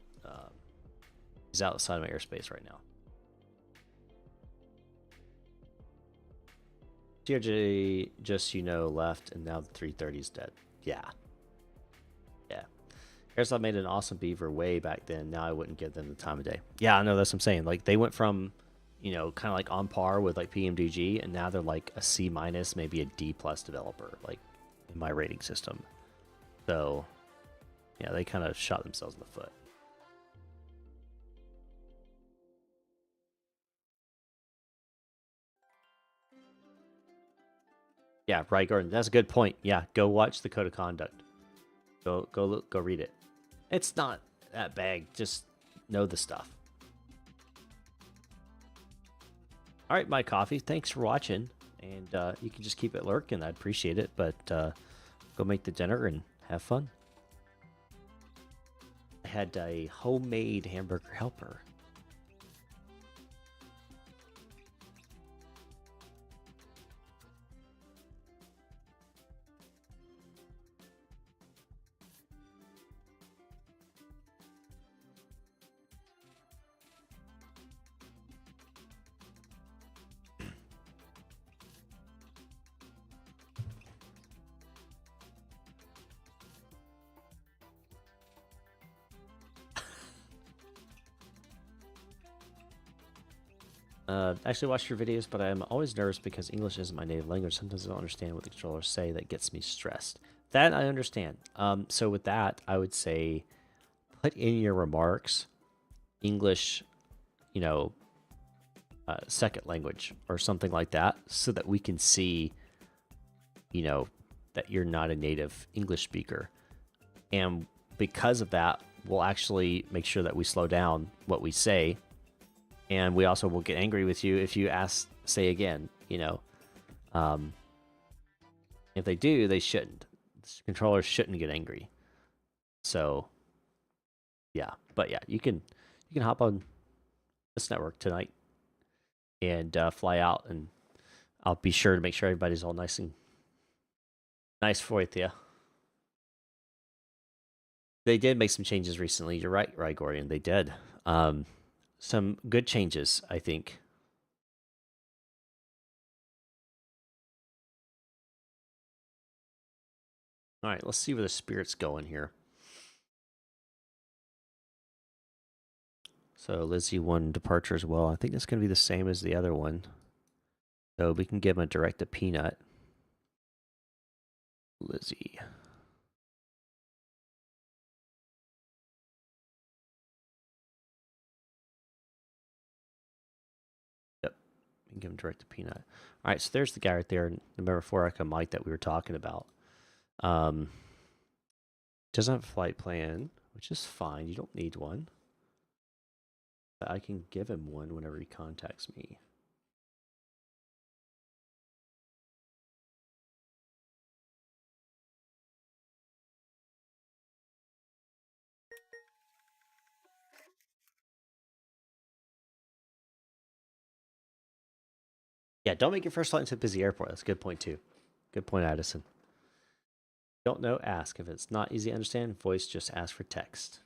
he's outside my airspace right now. TRJ, just left, and now the 330 is dead. Yeah. Yeah. Airsoft made an awesome beaver way back then. Now I wouldn't give them the time of day. Yeah, I know, that's what I'm saying. Like, they went from, kind of like on par with like PMDG, and now they're like a C-, maybe a D+ developer, like in my rating system. So, yeah, they kind of shot themselves in the foot. Yeah, right, Gordon. That's a good point. Yeah, go watch the Code of Conduct. Go look, go read it. It's not that bad. Just know the stuff. All right, my coffee. Thanks for watching, and you can just keep it lurking. I'd appreciate it. But go make the dinner and have fun. I had a homemade hamburger helper. Actually watch your videos, but I'm always nervous because English isn't my native language. Sometimes I don't understand what the controllers say. That gets me stressed. That I understand. So with that, I would say put in your remarks English, second language or something like that, so that we can see, that you're not a native English speaker. And because of that, we'll actually make sure that we slow down what we say. And we also will get angry with you if you say again, If they do, they shouldn't. Controllers shouldn't get angry. So, yeah. But yeah, you can hop on this network tonight and fly out, and I'll be sure to make sure everybody's all nice for you. They did make some changes recently. You're right, Gordon. They did. Some good changes, I think. All right, let's see where the spirit's going here. So Lizzie 1 departure as well. I think it's going to be the same as the other one. So we can give him a direct to Peanut. Lizzie. and give him direct to Peanut. All right, so there's the guy right there. Remember 4 Echo Mike that we were talking about. Doesn't have a flight plan, which is fine. You don't need one. But I can give him one whenever he contacts me. Yeah, don't make your first flight into a busy airport. That's a good point, too. Good point, Addison. Don't know, ask. If it's not easy to understand, voice, just ask for text.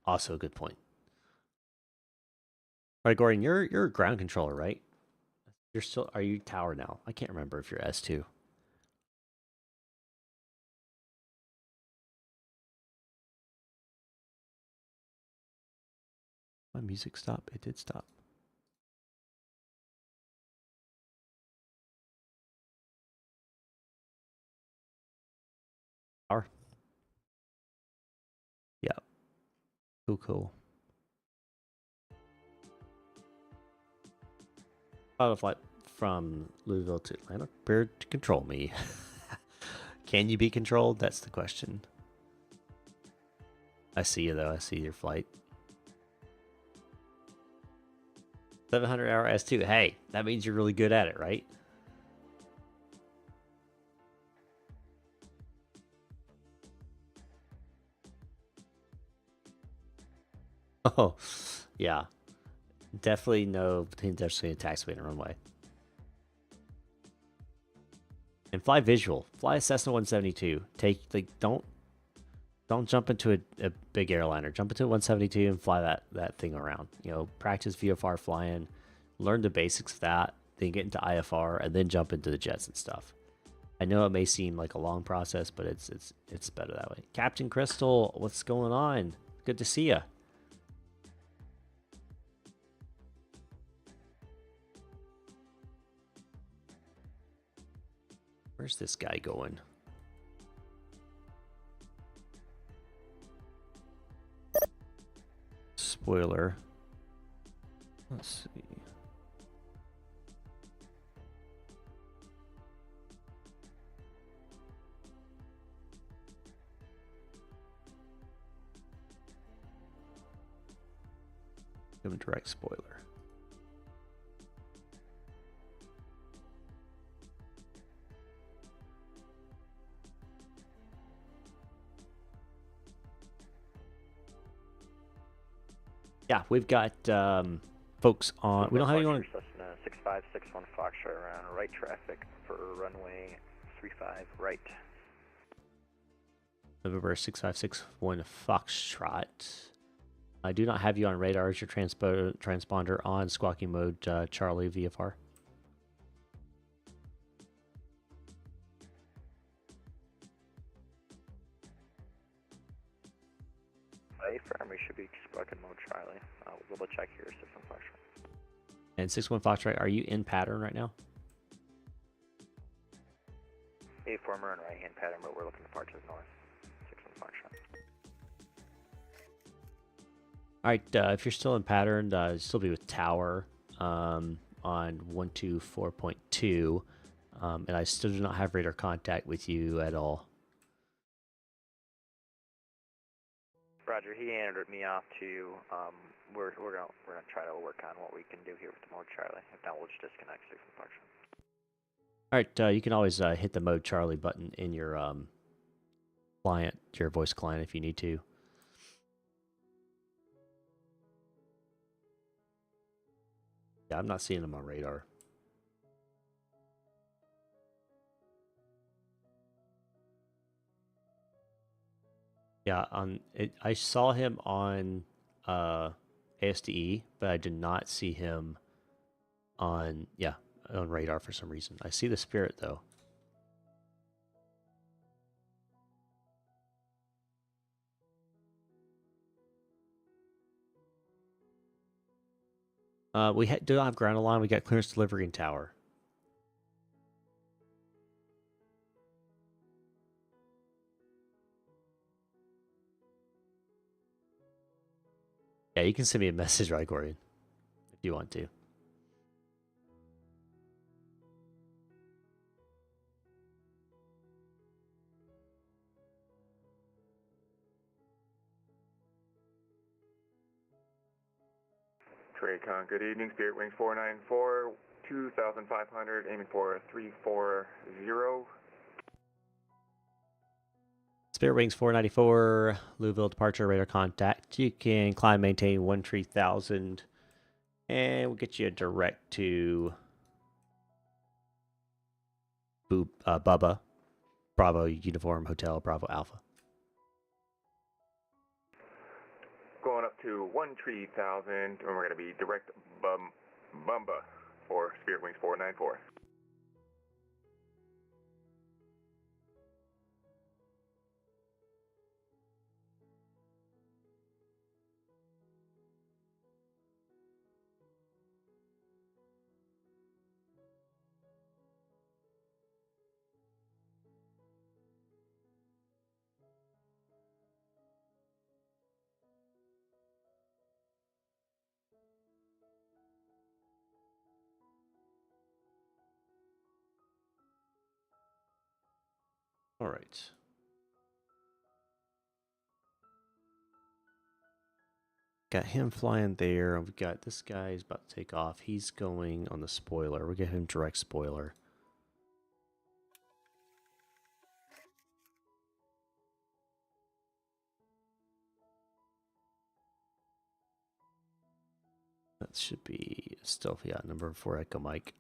Also a good point. All right, Gordon, you're a ground controller, right? Are you tower now? I can't remember if you're S2. My music stopped. It did stop. Power. Yeah. Cool. Auto flight from Louisville to Atlanta. Prepare to control me. Can you be controlled? That's the question. I see you, though. I see your flight. 700-hour S2. Hey, that means you're really good at it, right? Oh, yeah. Definitely no potentially a taxiway and runway. And fly visual. Fly a Cessna 172. Don't jump into a big airliner. Jump into a 172 and fly that thing around. You know, practice VFR flying, learn the basics of that, then get into IFR, and then jump into the jets and stuff. I know it may seem like a long process, but it's better that way. Captain Crystal, what's going on? Good to see you. Where's this guy going? Spoiler. Let's see. Give him direct spoiler. Yeah, we've got folks on. We don't have anyone. Cessna 6561 Foxtrot around right traffic for runway 35 right. November 6561 Foxtrot. I do not have you on radar as your transponder on squawking mode, Charlie VFR. Affirm, we should be squawking mode Charlie. We'll double check here, 61 Foxtrot. And 61 Foxtrot, are you in pattern right now? A former and right hand pattern, but we're looking far to the north. 61 Foxtrot. All right, if you're still in pattern, still be with tower on 124.2, and I still do not have radar contact with you at all. Roger, he handed me off to. We're gonna try to work on what we can do here with the mode Charlie. If not, we'll just disconnect 61 Foxtrot. All right, you can always hit the mode Charlie button in your client, your voice client, if you need to. Yeah, I'm not seeing him on radar. Yeah, I saw him on ASDE, but I did not see him on radar for some reason. I see the Spirit though. We do not have ground align. We got clearance delivery and tower. Yeah, you can send me a message, right, Gordon, if you want to. TRACON, good evening. Spirit Wings 494, 2,500, aiming for 340. Spirit Wings 494, Louisville departure radar contact. You can climb, maintain 13000, and we'll get you direct to Bubba, Bravo Uniform Hotel, Bravo Alpha. Going up to 13000, and we're going to be direct Bumba for Spirit Wings 494. All right. Got him flying there. We've got this guy is about to take off. He's going on the spoiler. We'll get him direct spoiler. That should be still, yeah, number 4 Echo Mike.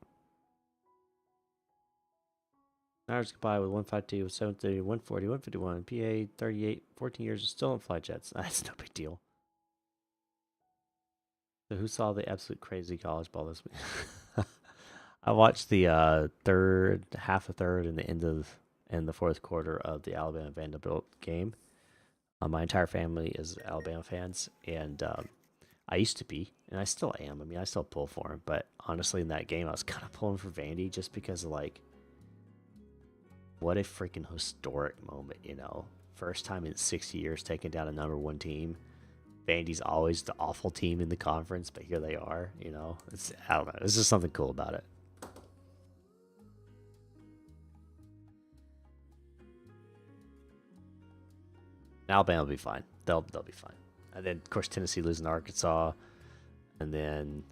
Hours go by with 152, 730, 140, 151, PA 38, 14 years, still in flight jets. That's no big deal. So who saw the absolute crazy college ball this week? I watched the half a third, and the end of and the fourth quarter of the Alabama Vanderbilt game. My entire family is Alabama fans, and I used to be, and I still am. I mean, I still pull for him, but honestly, in that game, I was kind of pulling for Vandy just because of like, what a freaking historic moment, you know? First time in 60 years taking down a #1 team. Vandy's always the awful team in the conference, but here they are, you know? I don't know. There's just something cool about it. Alabama will be fine. They'll be fine. And then, of course, Tennessee losing to Arkansas. And then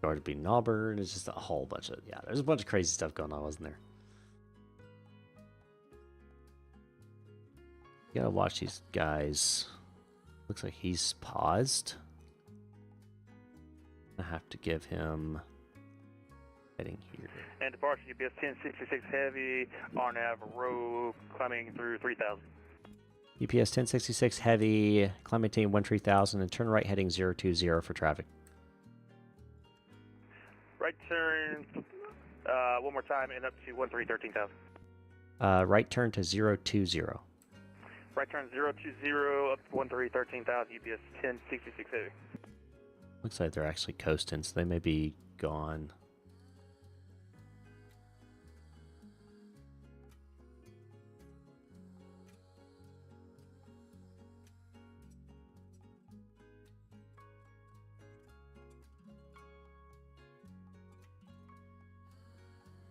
Georgia beating Auburn. It's just a whole bunch of, yeah, there's a bunch of crazy stuff going on, wasn't there? You gotta watch these guys. Looks like he's paused. I have to give him heading here. And departure UPS 1066 Heavy, RNAV row, climbing through 3000. UPS 1066 Heavy, climb maintain 13000, and turn right heading 020 for traffic. Right turn, one more time, and up to 13,000. Right turn to 020. Right turn 020, up to 13,000, UPS 1066 Heavy. Looks like they're actually coasting, so they may be gone.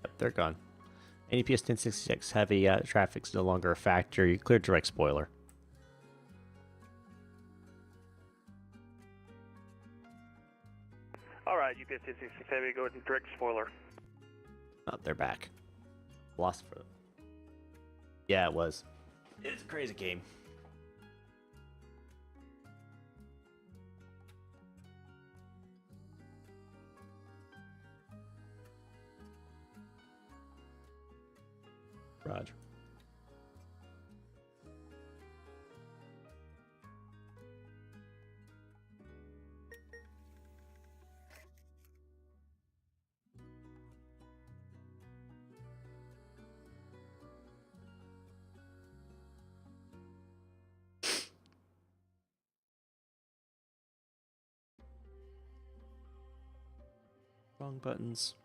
Yep, they're gone. NEPS 1066 Heavy, traffic's no longer a factor. You cleared direct spoiler. Alright, UPS 1066 Heavy, go ahead and direct spoiler. Oh, they're back. Lost for them. Yeah, it was. It's a crazy game. Roger. Wrong buttons.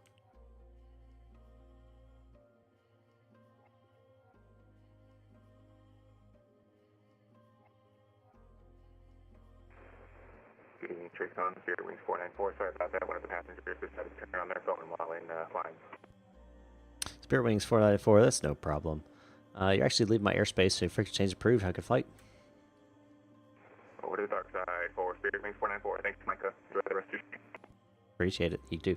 Good evening, TRACON, Spirit Wings 494. Sorry about that. One of the passengers decided to turn on their phone while in flying. Spirit Wings 494, that's no problem. You're actually leaving my airspace, so frequency change approved. How could flight? Over to the dark side for Spirit Spirit Wings 494. Thanks, Micah. Enjoy the rest of your stream. Appreciate it. You too.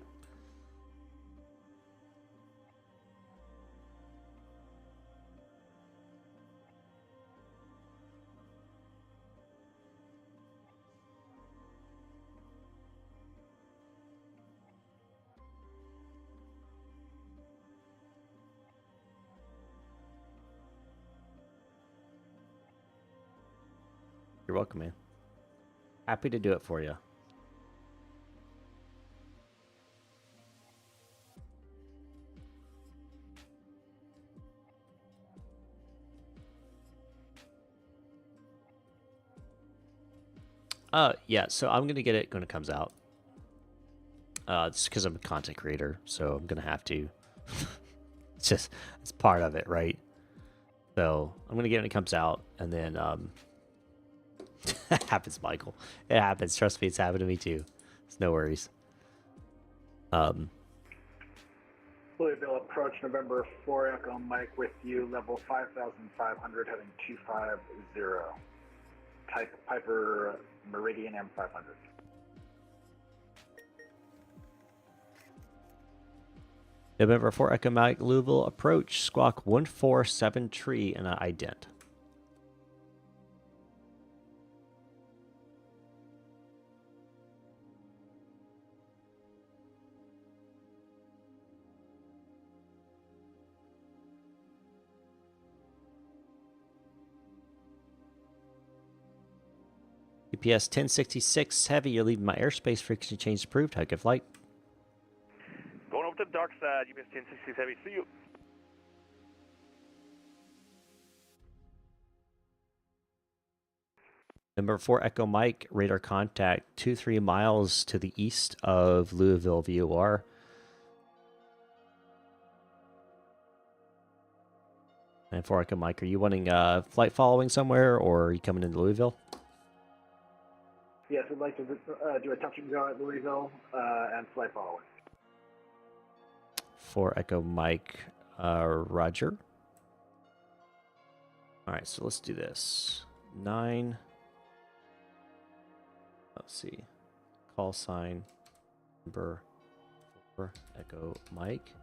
You're welcome, man. Happy to do it for you. Yeah, so I'm gonna get it when it comes out. It's because I'm a content creator, so I'm gonna have to. It's part of it, right? So I'm gonna get it when it comes out, and then it happens, Michael. It happens. Trust me, it's happened to me too. It's no worries. Louisville approach November 4 Echo Mike with you, level 5,500, heading 250. Type Piper Meridian M500. November 4 Echo Mike, Louisville approach, squawk 147 tree and an ident. UPS 1066 heavy, you're leaving my airspace, frequency change approved. Hug of flight. Going over to the dark side, UPS 1066 heavy, see you. Number 4 Echo Mike, radar contact 23 miles to the east of Louisville VOR. And 4 Echo Mike, are you wanting flight following somewhere, or are you coming into Louisville? Yes, we'd like to do a touch and go at Louisville and flight following. 4 Echo Mike, Roger. All right, so let's do this. 9. Let's see. Call sign number 4 Echo Mike.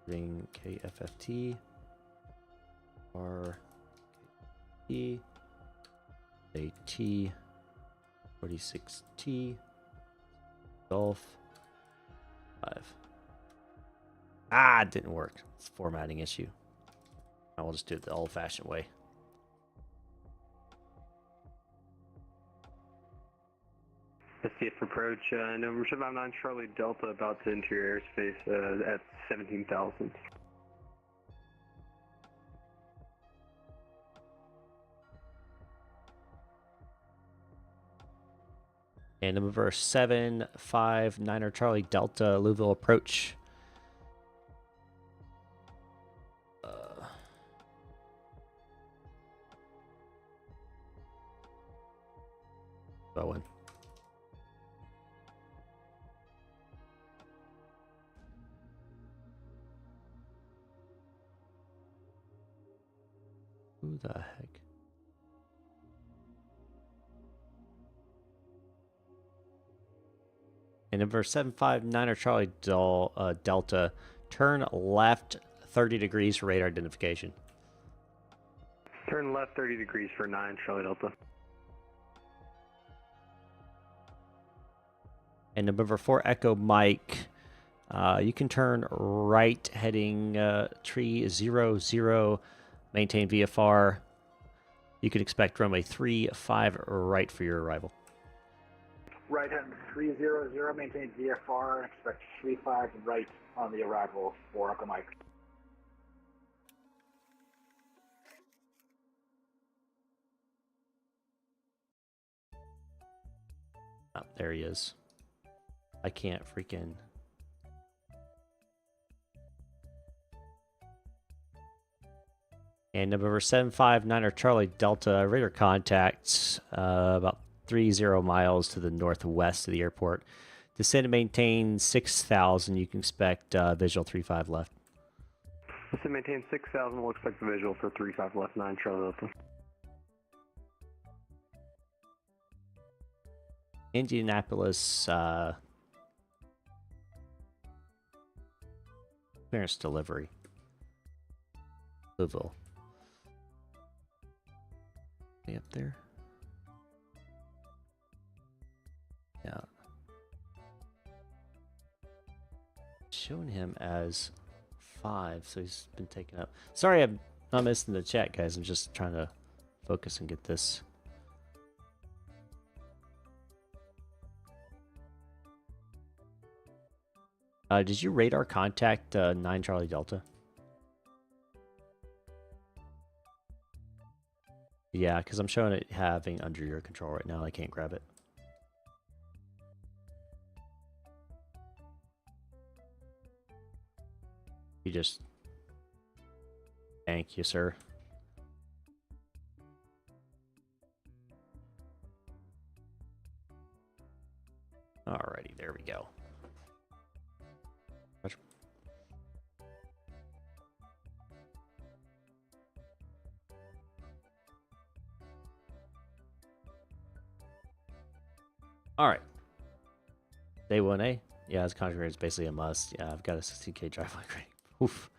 Ring KFFT. R E AT 46T Golf 5. Ah, it didn't work. It's a formatting issue. I will just do it the old-fashioned way. SDF approach, November 759 Charlie Delta, about to enter your airspace at 17,000. And number 759er Charlie Delta, Louisville approach. Bowen. Who the heck? And number 759er Charlie Delta, turn left 30 degrees for radar identification. Turn left 30 degrees for 9 Charlie Delta. And number 4 Echo Mike, you can turn right heading tree 00, maintain VFR. You can expect runway 35 right for your arrival. Right heading 300, maintain VFR, expect 35 right on the arrival for Echo Mike. Oh, there he is. I can't freaking... And number 759er Charlie Delta, radar contacts about 30 miles to the northwest of the airport. Descend and maintain 6,000. You can expect visual 35 left. Descend maintain 6,000. We'll expect the visual for 35 left 9 Charlie Delta. Indianapolis, clearance delivery. Louisville. Way up there? Yeah. Showing him as 5, so he's been taken up. Sorry, I'm not missing the chat, guys. I'm just trying to focus and get this. Did you radar contact 9 Charlie Delta? Yeah, because I'm showing it having under your control right now. I can't grab it. You just... Thank you, sir. Alrighty, there we go. Alright. Day 1A. Yeah, this contract is basically a must. Yeah, I've got a 16K driveway crane. Oof.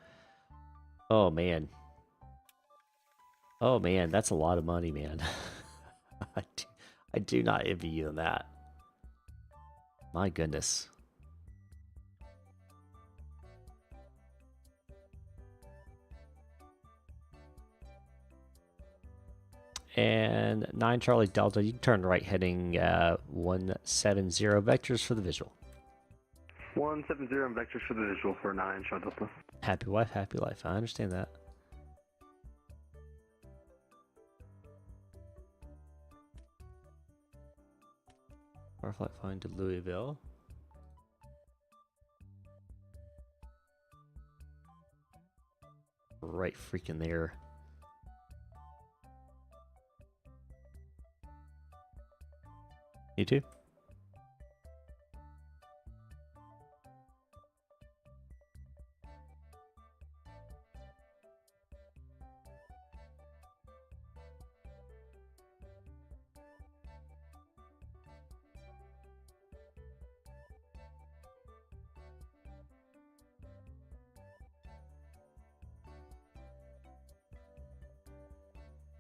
Oh, man. Oh, man, that's a lot of money, man. I do not envy you on that. My goodness. And 9 Charlie Delta, you can turn right heading 170 vectors for the visual. 170 vectors for the visual for 9 Charlie Delta. Happy wife, happy life. I understand that. Our flight flying to Louisville. Right freaking there. You too?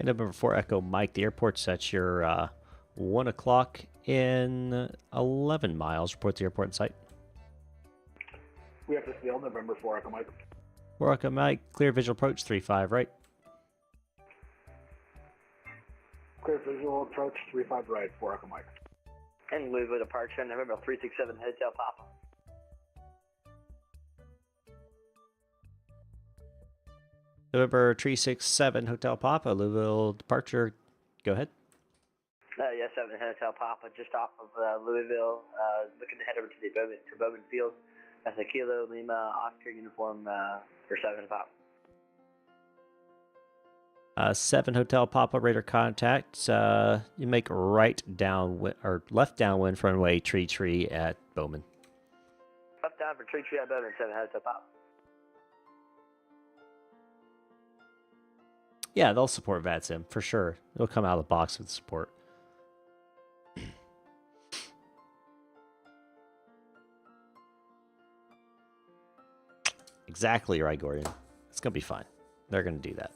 And number 4 Echo Mike, the airport's at your 1 o'clock in 11 miles. Report to the airport in sight. We have to steal November 4 Echo Mike. 4 Echo Mike, clear visual approach 35 right. Clear visual approach 35 right, 4 Echo Mike. And Louisville departure, November 367 Hotel Papa. November 367 Hotel Papa, Louisville departure. Go ahead. Yes, 7 Hotel Papa, just off of Louisville, looking to head over to the Bowman Field. That's a Kilo Lima Oscar uniform for 7 Papa. 7 Hotel Papa, radar contact. You make right down or left downwind for runway tree at Bowman. Left down for tree at Bowman, 7 Hotel Papa. Yeah, they'll support VATSIM for sure. It'll come out of the box with support. Exactly right, Gordon. It's going to be fine. They're going to do that.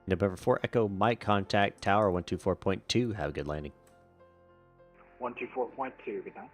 November 4 Echo Mike, contact tower 124.2. Have a good landing. 124.2, good night.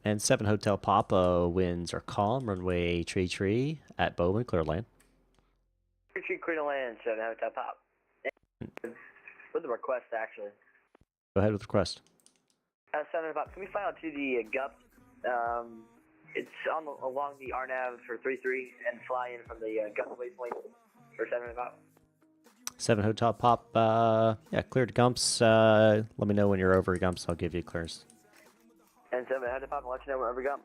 And 7 Hotel Papa, winds are calm. Runway tree at Bowman, clear land. Tree clear to land, 7 Hotel Pop. And with the request, actually. Go ahead with the request. 7 Pop, can we fly out to the GUP? It's along the RNAV for 3-3 and fly in from the GUP waypoint for 7 Pop. 7 Hotel Pop, yeah, clear to Gumps. Let me know when you're over Gumps. I'll give you clearance. And 7 Hotel Pop, I'll let you know wherever we go.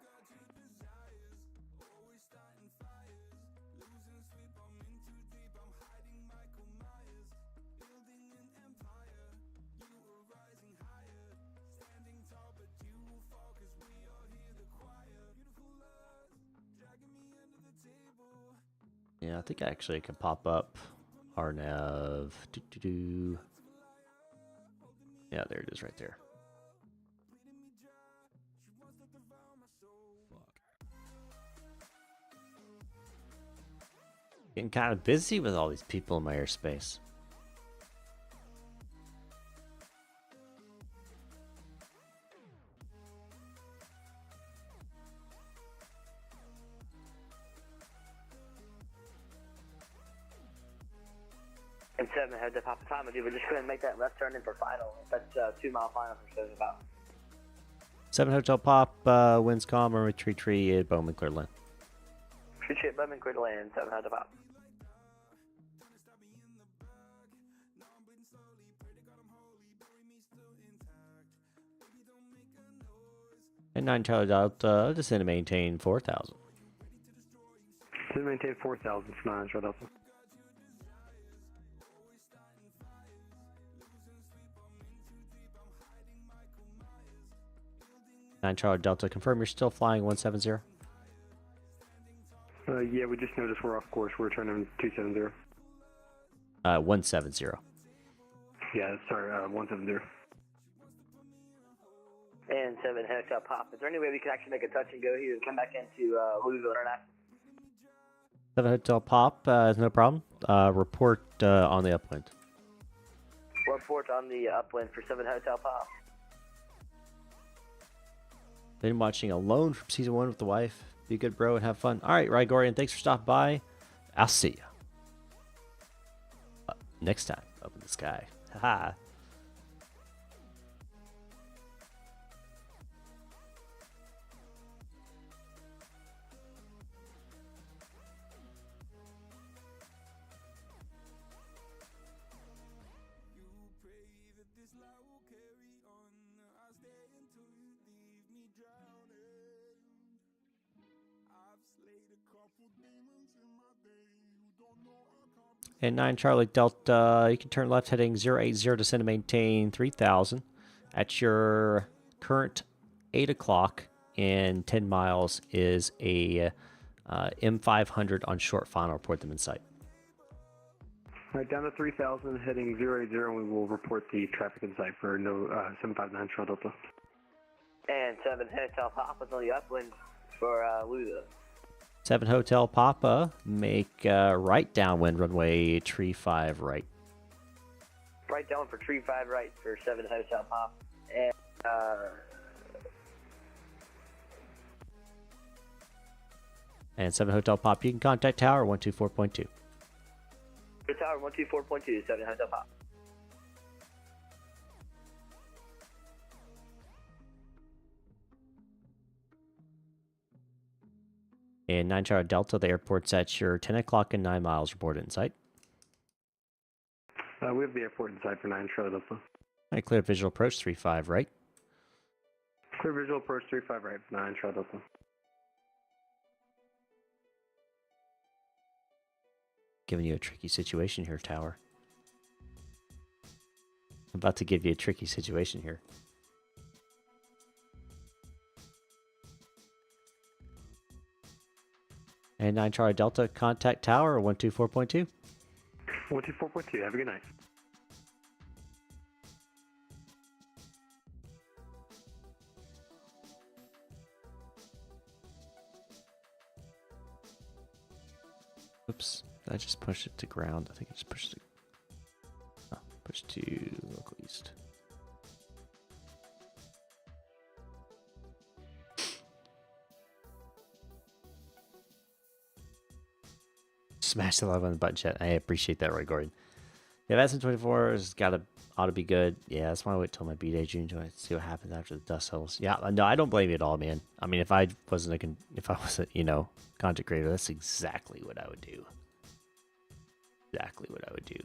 Yeah, I think actually it can pop up RNAV. Yeah, there it is right there. Getting kind of busy with all these people in my airspace. And 7 Hotel Pop, time we're just going to make that left turn in for final. That's 2 mile final for 7 Pop. 7 Hotel Pop, winds calm, or retreat tree at Bowman clear land. Retreat tree at Bowman clear to land, 7 Hotel Pop. And 9 Charlie Delta, descend to maintain 4,000. To maintain 4,000 for 9 Charlie Delta. Charlie Delta, confirm you're still flying 170. Yeah, we just noticed we're off course. We're turning 270. 170. Yeah, sorry, 170. And 7 Hotel Pop. Is there any way we can actually make a touch and go here and come back into Louisville International? 7 Hotel Pop, is no problem. Report on the upwind. Report on the upwind for 7 Hotel Pop. Been watching Alone from season 1 with the wife. Be a good bro and have fun. All right, Rygorian, thanks for stopping by. I'll see you next time up in the sky. Haha. And 9 Charlie Delta, you can turn left heading 080, descend to maintain 3,000 at your current 8 o'clock and 10 miles is a M500 on short final. Report them in sight. All right, down to 3,000, heading 080, and we will report the traffic in sight for no 759 Charlie Delta. And 7 Hotel Pop is on the upwind for Louisville. 7 Hotel Papa, make right downwind runway tree 5 right. Right down for tree 5 right for 7 Hotel Pop. And 7 Hotel Pop, you can contact tower 124.2. Tower 124.2, 7 Hotel Pop. And 9 Charlie Delta, the airport's at your 10 o'clock and 9 miles. Report in sight. We have the airport in sight for 9 Charlie Delta. All right, clear visual approach 35 right. Clear visual approach 35 right for 9 Charlie Delta. Giving you a tricky situation here, tower. I'm about to give you a tricky situation here. And 9 Charlie Delta, contact tower 124.2. 124.2, have a good night. Oops, I just pushed it to ground. I think I just pushed it. Oh, pushed to local east. smashed the love on the button chat. I appreciate that, Roy Gordon. Yeah, VATSIM 24 has ought to be good. Yeah, that's why I wait till my B-Day June to see what happens after the dust settles. Yeah, no, I don't blame you at all, man. I mean, if I wasn't, content creator, that's exactly what I would do. Exactly what I would do.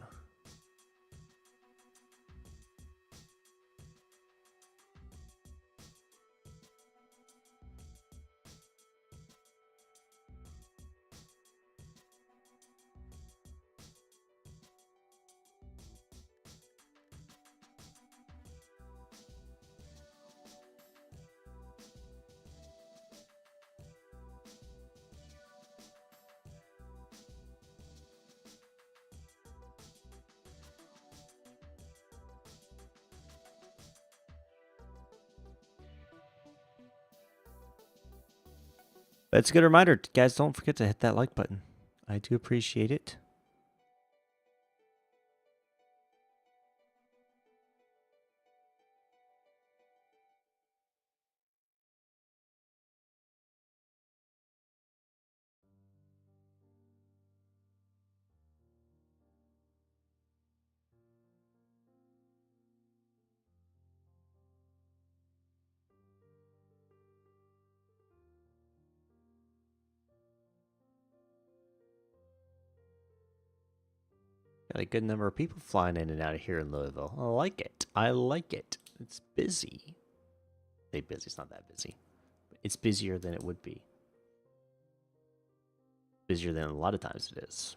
But it's a good reminder, guys. Don't forget to hit that like button. I do appreciate it. Got a good number of people flying in and out of here in Louisville. I like it. I like it. It's busy. Say busy. It's not that busy. It's busier than it would be. Busier than a lot of times it is.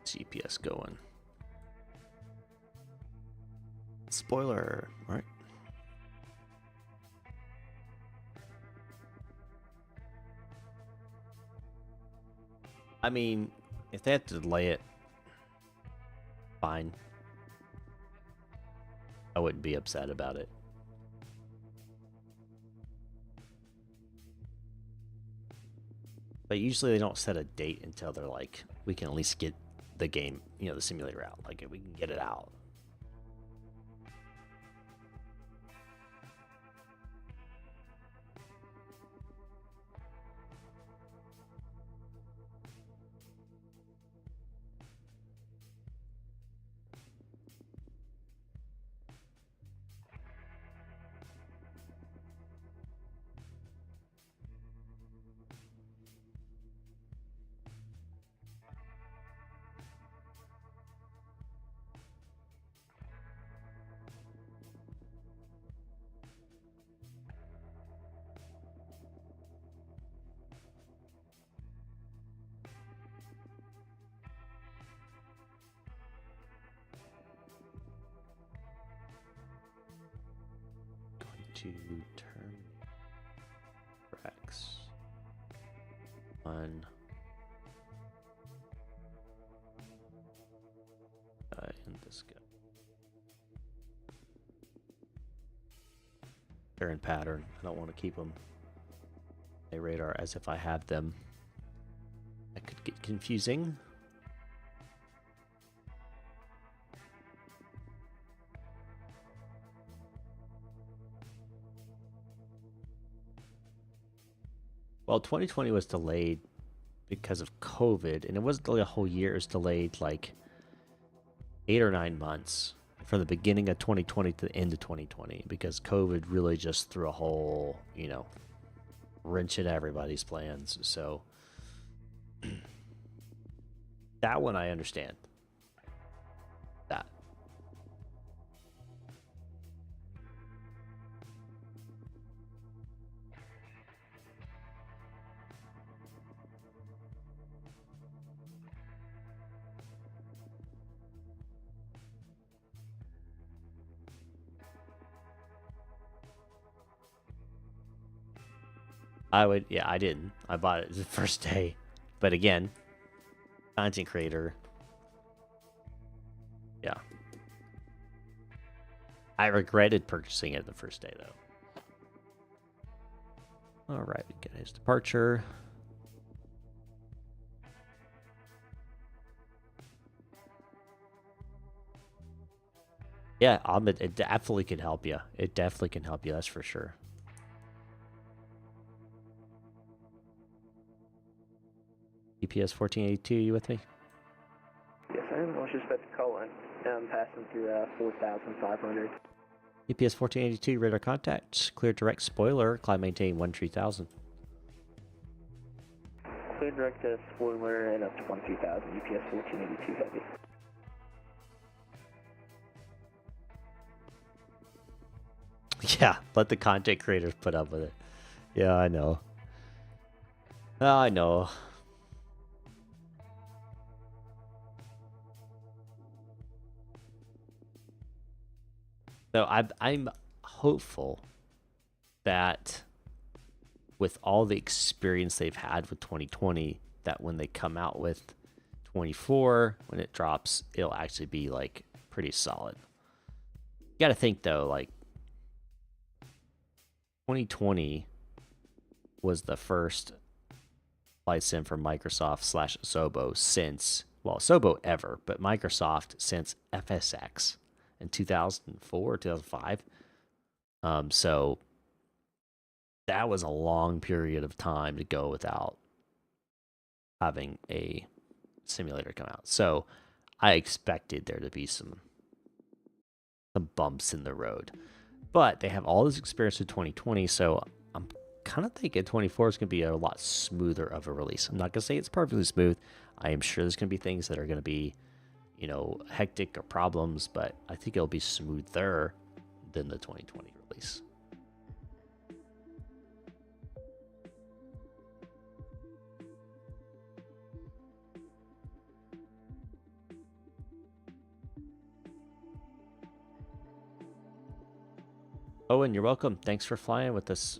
GPS going. Spoiler, right? I mean, if they have to delay it, fine. I wouldn't be upset about it. But usually they don't set a date until they're like, we can at least get the game, the simulator out. Like, we can get it out. To terminate tracks on in this guy. They're in pattern. I don't want to keep them a radar as if I have them. That could get confusing. Well, 2020 was delayed because of COVID, and it wasn't delayed a whole year. It was delayed like 8 or 9 months from the beginning of 2020 to the end of 2020 because COVID really just threw a whole, wrench in everybody's plans. So that one I understand. That. I didn't. I bought it the first day. But again, content creator. Yeah. I regretted purchasing it the first day, though. All right, we get his departure. Yeah, it definitely can help you. It definitely can help you, that's for sure. EPS 1482, you with me? Yes, I am. I was just about to call in. I'm passing through 4,500. EPS 1482, radar contact. Clear direct spoiler, climb maintain 13,000. Clear direct spoiler and up to 13,000. EPS 1482 heavy. Yeah, let the content creators put up with it. Yeah, I know. I know. So I'm hopeful that with all the experience they've had with 2020, that when they come out with 24, when it drops, it'll actually be like pretty solid. You got to think though, like 2020 was the first flight sim for Microsoft / Asobo since, well, Asobo ever, but Microsoft since FSX in 2004, 2005. So that was a long period of time to go without having a simulator come out. So I expected there to be some bumps in the road. But they have all this experience with 2020, so I'm kind of thinking 24 is going to be a lot smoother of a release. I'm not going to say it's perfectly smooth. I am sure there's going to be things that are going to be, hectic or problems, but I think it'll be smoother than the 2020 release. Owen, you're welcome. Thanks for flying with us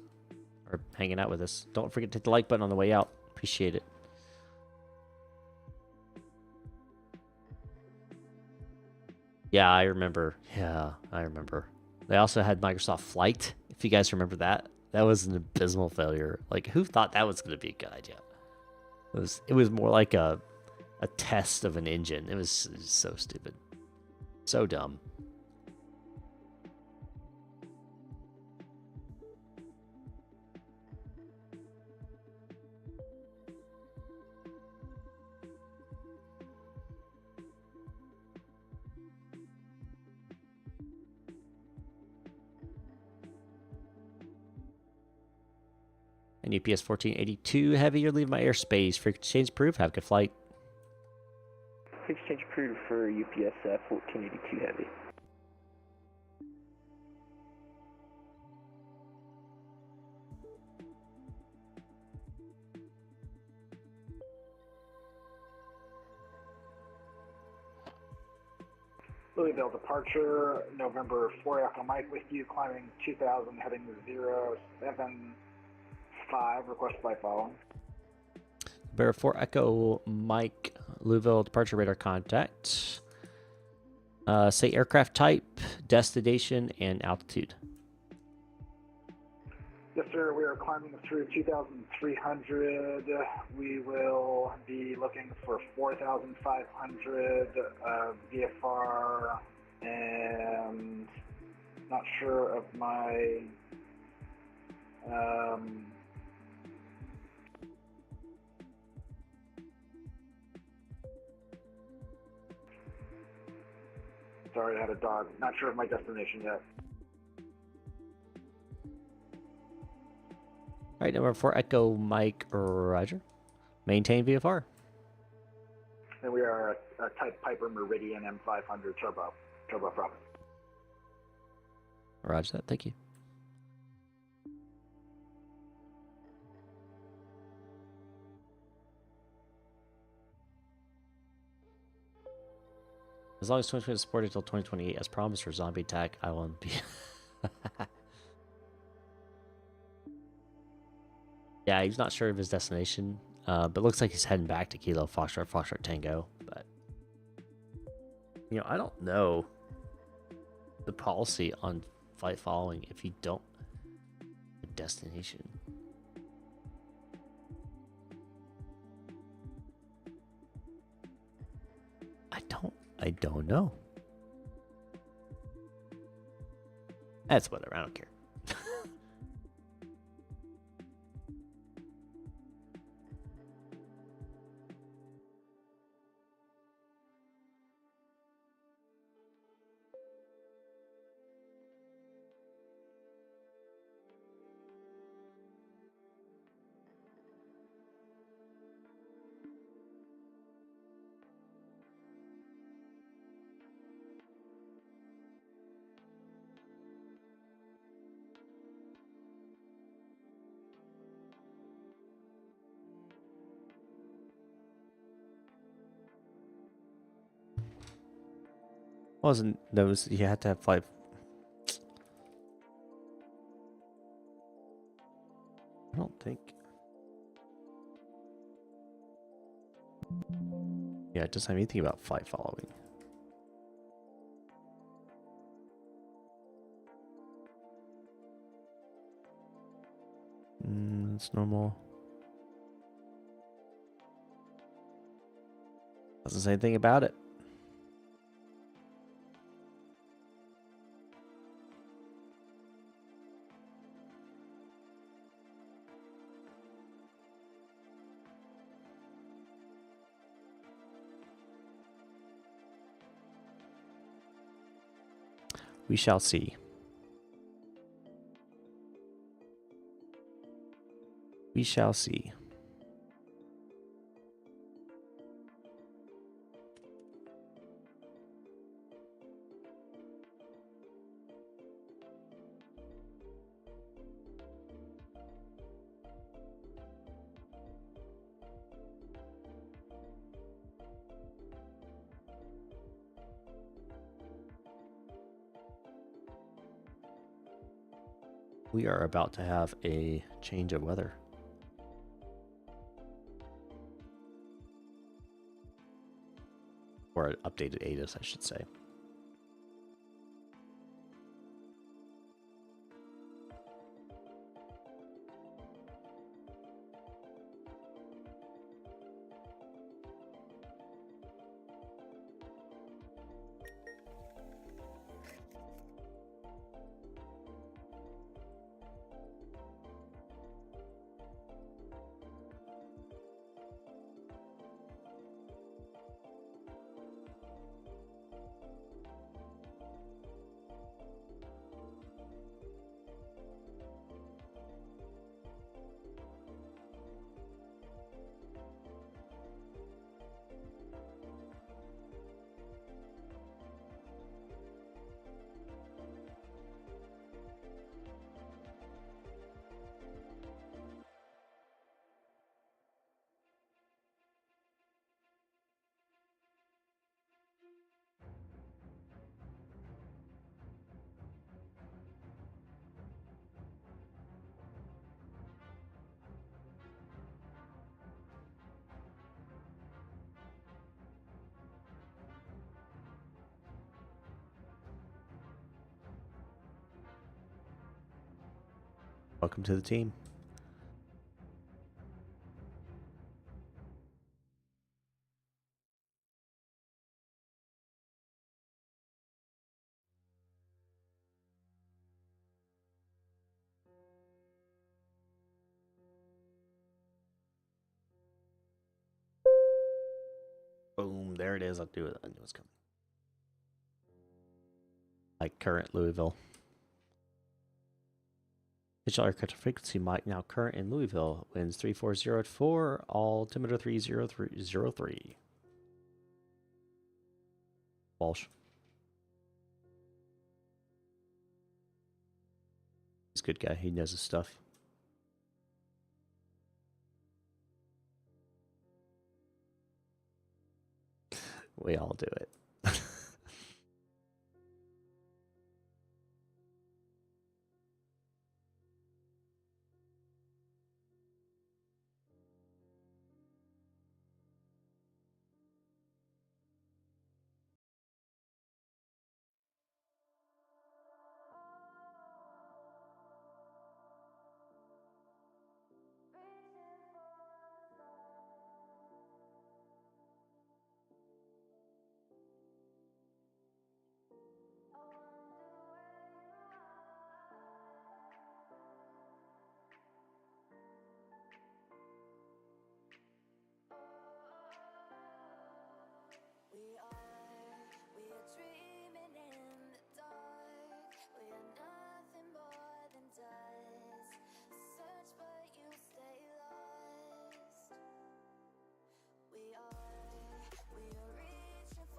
or hanging out with us. Don't forget to hit the like button on the way out. Appreciate it. Yeah, I remember. They also had Microsoft Flight, if you guys remember that. That was an abysmal failure. Like, who thought that was going to be a good idea? It was more like a test of an engine. It was so stupid. So dumb. And UPS 1482 heavy, you're leaving my airspace. Frequency exchange approved. Have a good flight. Frequency exchange approved for UPS 1482 heavy. Louisville departure, November 4 Echo Mike with you, climbing 2000, heading 075, request flight following. Bear 4 Echo Mike, Louisville departure radar contact. Say aircraft type, destination, and altitude. Yes, sir. We are climbing through 2,300. We will be looking for 4,500 VFR, and not sure of my Sorry, I had a dog. Not sure of my destination yet. All right, number 4, Echo Mike Roger. Maintain VFR. And we are a Type Piper Meridian M500 turboprop. Roger that, thank you. As long as 2020 is supported until 2028, as promised for zombie attack, I will be. Yeah, he's not sure of his destination, but looks like he's heading back to Kilo Foxtrot Tango. But I don't know the policy on flight following if you don't have a destination. I don't know. That's whatever. I don't care. Wasn't those you had to have 5. I don't think. Yeah, it doesn't have anything about flight following. It's normal. Doesn't say anything about it. We shall see. We shall see. We are about to have a change of weather. Or an updated ATIS, I should say. Welcome to the team. Boom, there it is. I'll do it. I knew it was coming. Like current Louisville. Digital aircraft frequency Mike now current in Louisville. Winds 340 at 4, altimeter 30303. Walsh. He's a good guy. He knows his stuff. We all do it.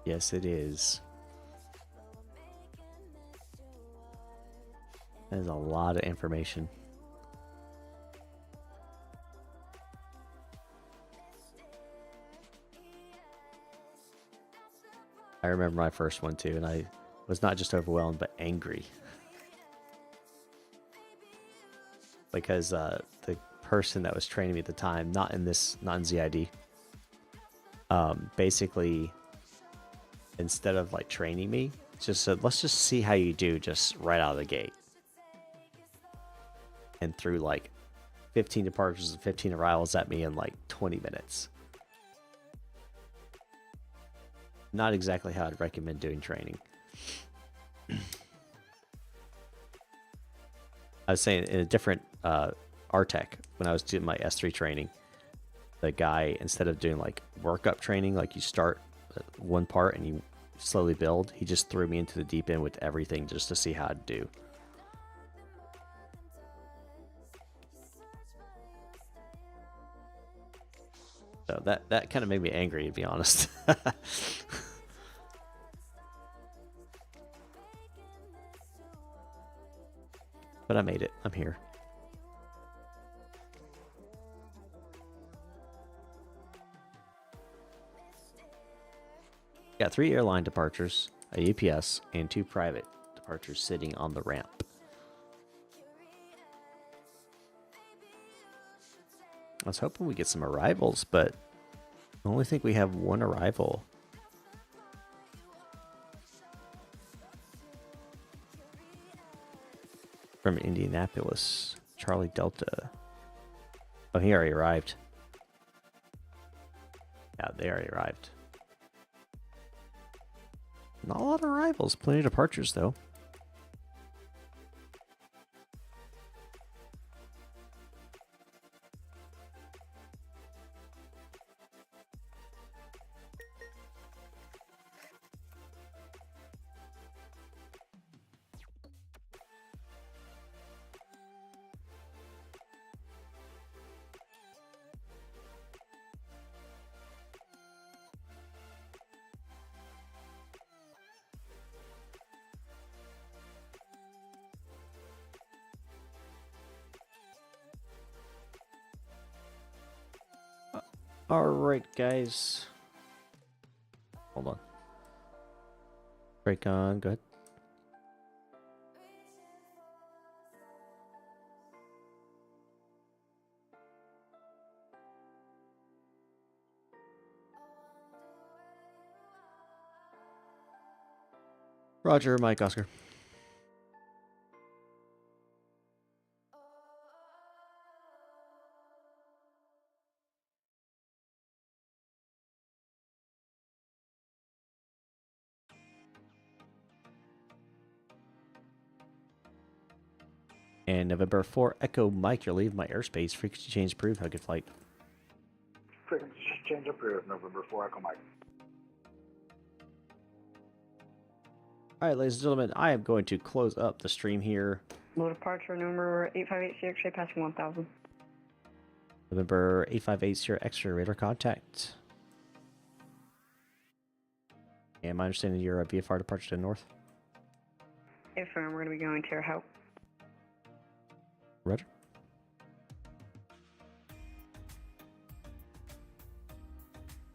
Yes, it is. That is a lot of information. I remember my first one too, and I was not just overwhelmed, but angry. Because the person that was training me at the time, not in ZID, basically, instead of like training me, just said, let's just see how you do just right out of the gate. And threw like 15 departures and 15 arrivals at me in like 20 minutes. Not exactly how I'd recommend doing training. I was saying in a different RTEC, when I was doing my S3 training, the guy, instead of doing like workup training, like you start one part and you slowly build, he just threw me into the deep end with everything just to see how I'd do. So that kind of made me angry, to be honest. But I made it. I'm here. Got 3 airline departures, a UPS, and 2 private departures sitting on the ramp. I was hoping we get some arrivals, but I only think we have 1 arrival. From Indianapolis, Charlie Delta. Oh, he already arrived. Yeah, they already arrived. Not a lot of arrivals, plenty of departures though. Alright, guys. Hold on. Break on, go ahead. Roger, Mike, Oscar. And November 4, Echo Mike, you're leaving my airspace. Frequency change approved. Have a good flight. Frequency change approved, November 4 Echo Mike. All right, ladies and gentlemen, I am going to close up the stream here. Low departure number 858 X-ray passing 1000. November 8580 X-ray radar contact. And my understanding you're a VFR departure to the north. Affirm, we're going to be going to your help. Rudder.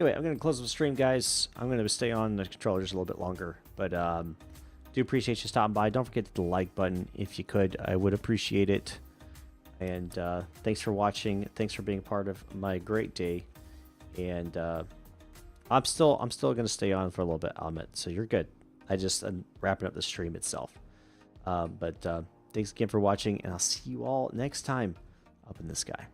Anyway, I'm going to close the stream, guys. I'm going to stay on the controller just a little bit longer. But do appreciate you stopping by. Don't forget to hit the like button if you could. I would appreciate it. And thanks for watching. Thanks for being part of my great day. And I'm still going to stay on for a little bit, Ahmet. So you're good. I'm wrapping up the stream itself. But thanks again for watching, and I'll see you all next time up in the sky.